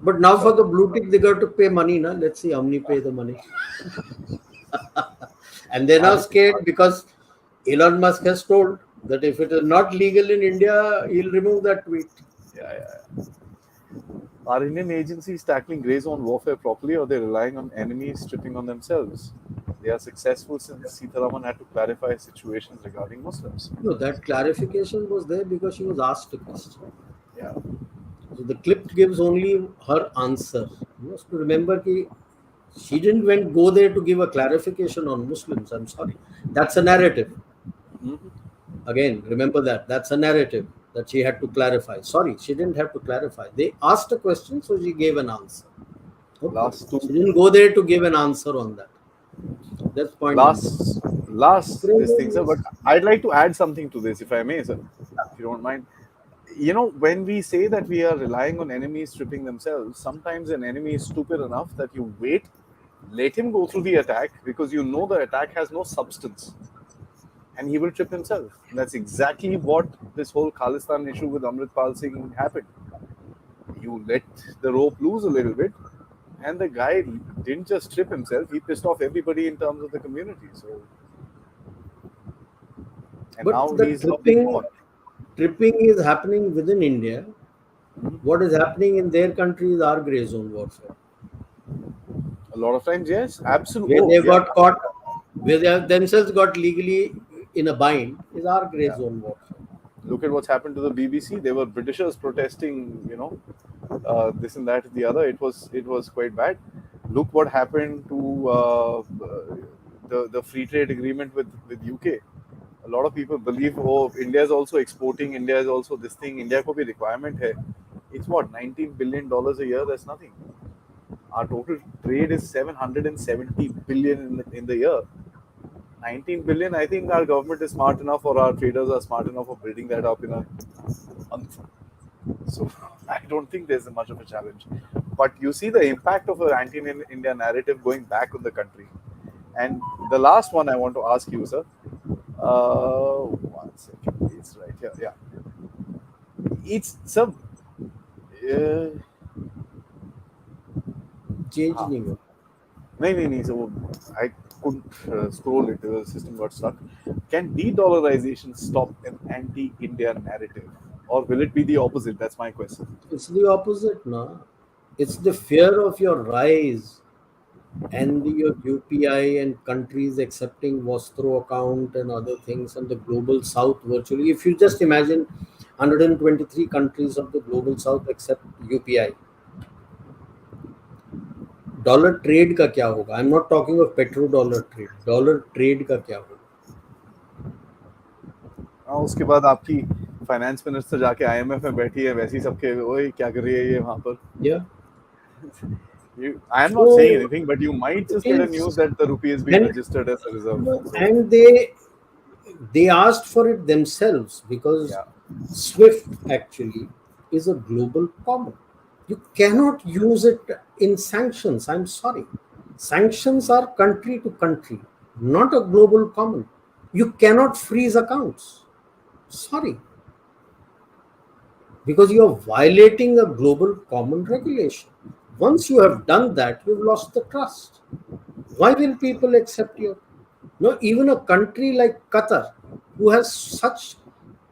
But now for the blue tick, they got to pay money. Na? Let's see how many pay the money. And they're now scared because Elon Musk has told that if it is not legal in India, he'll remove that tweet. Yeah. Are Indian agencies tackling grey zone warfare properly, or are they relying on enemies stripping on themselves? They are successful since Sitaraman had to clarify situations regarding Muslims. No, that clarification was there because she was asked a question. Yeah. So the clip gives only her answer. You must remember that she didn't go there to give a clarification on Muslims. I'm sorry. That's a narrative. Mm-hmm. Again, remember that. That's a narrative that she had to clarify. Sorry, she didn't have to clarify. They asked a question, so she gave an answer. Okay. She didn't go there to give an answer on that. That's point. Last this thing, sir. But I'd like to add something to this, if I may, sir. If you don't mind. When we say that we are relying on enemies stripping themselves, sometimes an enemy is stupid enough that you wait, let him go through the attack, because you know the attack has no substance, and he will trip himself. And that's exactly what this whole Khalistan issue with Amritpal Singh happened. You let the rope loose a little bit, and the guy didn't just trip himself, he pissed off everybody in terms of the community. So, and but now the he's tripping is happening within India. What is happening in their country is our grey zone warfare. A lot of times, yes, absolutely. Where they got caught, where they have themselves got legally in a bind, is our grey zone warfare. Look at what's happened to the BBC. They were Britishers protesting, this and that and the other. It was quite bad. Look what happened to the free trade agreement with UK. A lot of people believe, oh, India is also exporting, India is also this thing, India ko bhi requirement hai. It's what, $19 billion a year? That's nothing. Our total trade is 770 billion in the year. 19 billion, I think our government is smart enough, or our traders are smart enough for building that up in a month. So I don't think there's much of a challenge. But you see the impact of an anti-India narrative going back on the country. And the last one I want to ask you, sir. 1 second, it's right here. Yeah, it's some. Change हाँ, नहीं हुआ. नहीं नहीं so I couldn't scroll it, the system got stuck. Can de-dollarization stop an anti-India narrative, or will it be the opposite? That's my question. It's the opposite, no? It's the fear of your rise and your UPI and countries accepting Vostro account and other things, and the global south virtually. If you just imagine 123 countries of the global south accept UPI, dollar trade का क्या होगा? I am not talking of petro dollar trade, dollar trade का क्या होगा? हाँ, उसके बाद आपकी फाइनेंस मिनिस्टर जाके आईएमएफ में बैठी है, वैसे ही सबके ओए क्या कर रही है ये वहां पर. Yeah. I am not saying So anything, but you might it just get a news is, that the rupee has been and registered as a reserve. no, So and they asked for it themselves because yeah, Swift actually is a global common. You cannot use it in sanctions. I'm sorry. Sanctions are country to country, not a global common. You cannot freeze accounts. Sorry. Because you are violating a global common regulation. Once you have done that, you've lost the trust. Why will people accept you? No, even a country like Qatar, who has such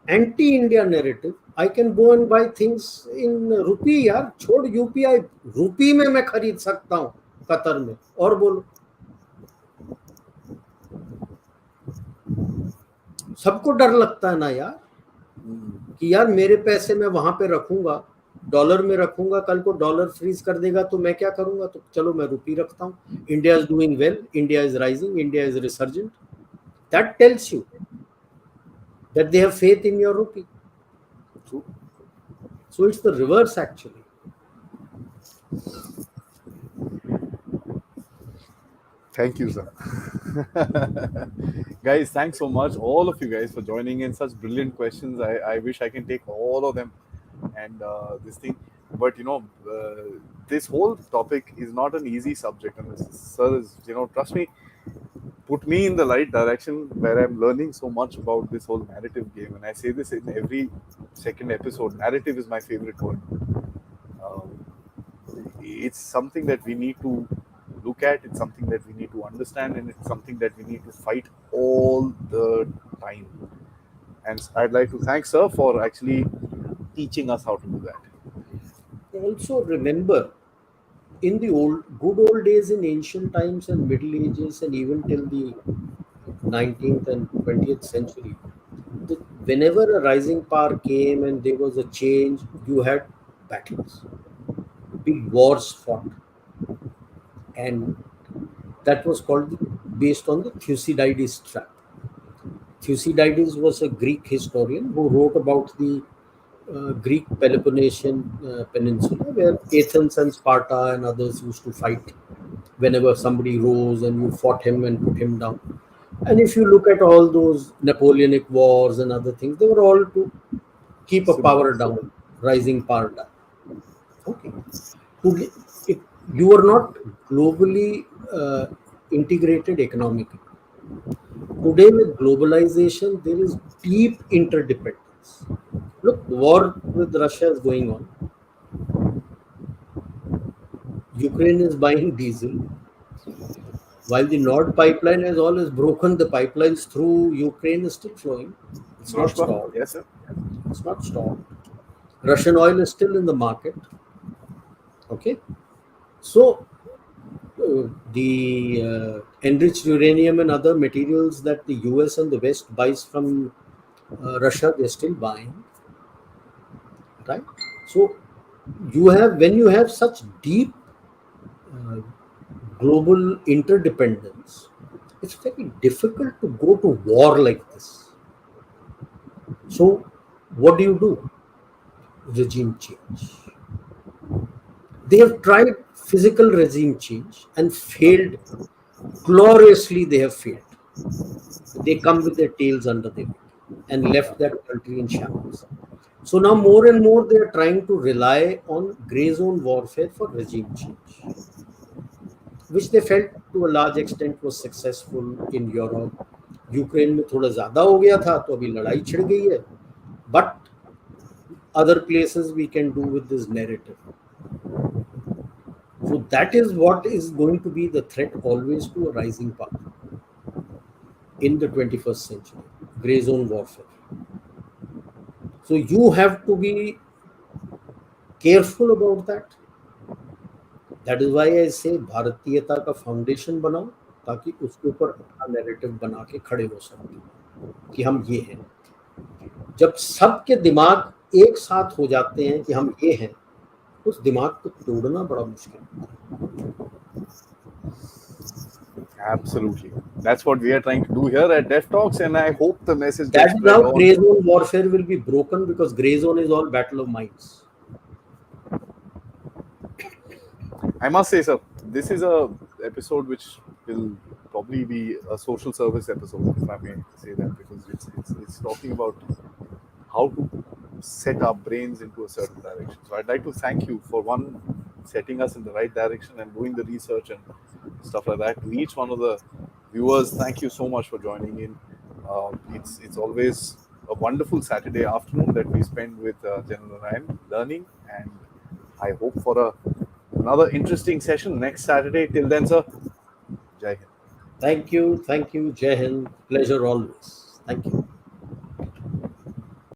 anti-India narrative, I can go and buy things in rupee. यार छोड़ UPI, rupee में मैं खरीद सकता हूँ Qatar में. और बोलो, सबको डर लगता है ना यार कि यार मेरे पैसे मैं वहां पे रखूंगा, डॉलर में रखूंगा, कल को डॉलर फ्रीज कर देगा तो मैं क्या करूंगा? तो चलो मैं रुपी रखता हूँ. India is doing well, India is rising, India is resurgent. That tells you that they have faith in your rupee. true. So it's the reverse actually. Thank you, sir. Guys, thanks so much, all of you guys, for joining in. Such brilliant questions. I wish I can take all of them and this thing. But, this whole topic is not an easy subject. And sir is, trust me, put me in the right direction where I'm learning so much about this whole narrative game. And I say this in every second episode. Narrative is my favorite word. It's something that we need to look at, it's something that we need to understand, and it's something that we need to fight all the time. And I'd like to thank sir for actually teaching us how to do that. Also remember, in the good old days, in ancient times and Middle Ages, and even till the 19th and 20th century, whenever a rising power came and there was a change, you had battles, big wars fought, and that was called based on the Thucydides trap. Thucydides was a Greek historian who wrote about the Greek Peloponnesian Peninsula, where Athens and Sparta and others used to fight whenever somebody rose and you fought him and put him down. And if you look at all those Napoleonic wars and other things, they were all to keep a power down, rising power down. Okay. You are not globally integrated economically. Today with globalization, there is deep interdependence. Look, war with Russia is going on. Ukraine is buying diesel. While the Nord pipeline has always broken, the pipelines through Ukraine is still flowing. It's not stopped. Yes, sir. It's not stopped. Russian oil is still in the market. Okay. So the enriched uranium and other materials that the US and the West buys from Russia, they're still buying. Right? So when you have such deep global interdependence, it's very difficult to go to war like this. So, what do? Regime change. They have tried physical regime change and failed gloriously. They have failed. They come with their tails under their wing and left that country in shambles. So now more and more they are trying to rely on grey zone warfare for regime change, which they felt to a large extent was successful in Europe. Ukraine में थोड़ा ज़्यादा हो गया था तो अभी लड़ाई छिड़ गई है, but other places we can do with this narrative. So that is what is going to be the threat always to a rising power in the 21st century, grey zone warfare. So you have to be careful about that. That is why I say भारतीयता का foundation बनाओ ताकि उसके ऊपर अपना narrative बना के खड़े हो सकते कि हम ये हैं. जब सबके दिमाग एक साथ हो जाते हैं कि हम ये हैं, उस दिमाग को तोड़ना बड़ा मुश्किल होता है. Absolutely. That's what we are trying to do here at Dev Talks, and I hope the message That gets is spread how on. grey zone warfare will be broken, because grey zone is all battle of minds. I must say, sir, this is a episode which will probably be a social service episode, if I may say that, because it's talking about how to set our brains into a certain direction. So I'd like to thank you for one, setting us in the right direction and doing the research and stuff like that. To each one of the viewers, thank you so much for joining in. It's always a wonderful Saturday afternoon that we spend with General Narayan learning, and I hope for another interesting session next Saturday. Till then, sir, Jai Hind. Thank you, Jai Hind. Pleasure always. Thank you.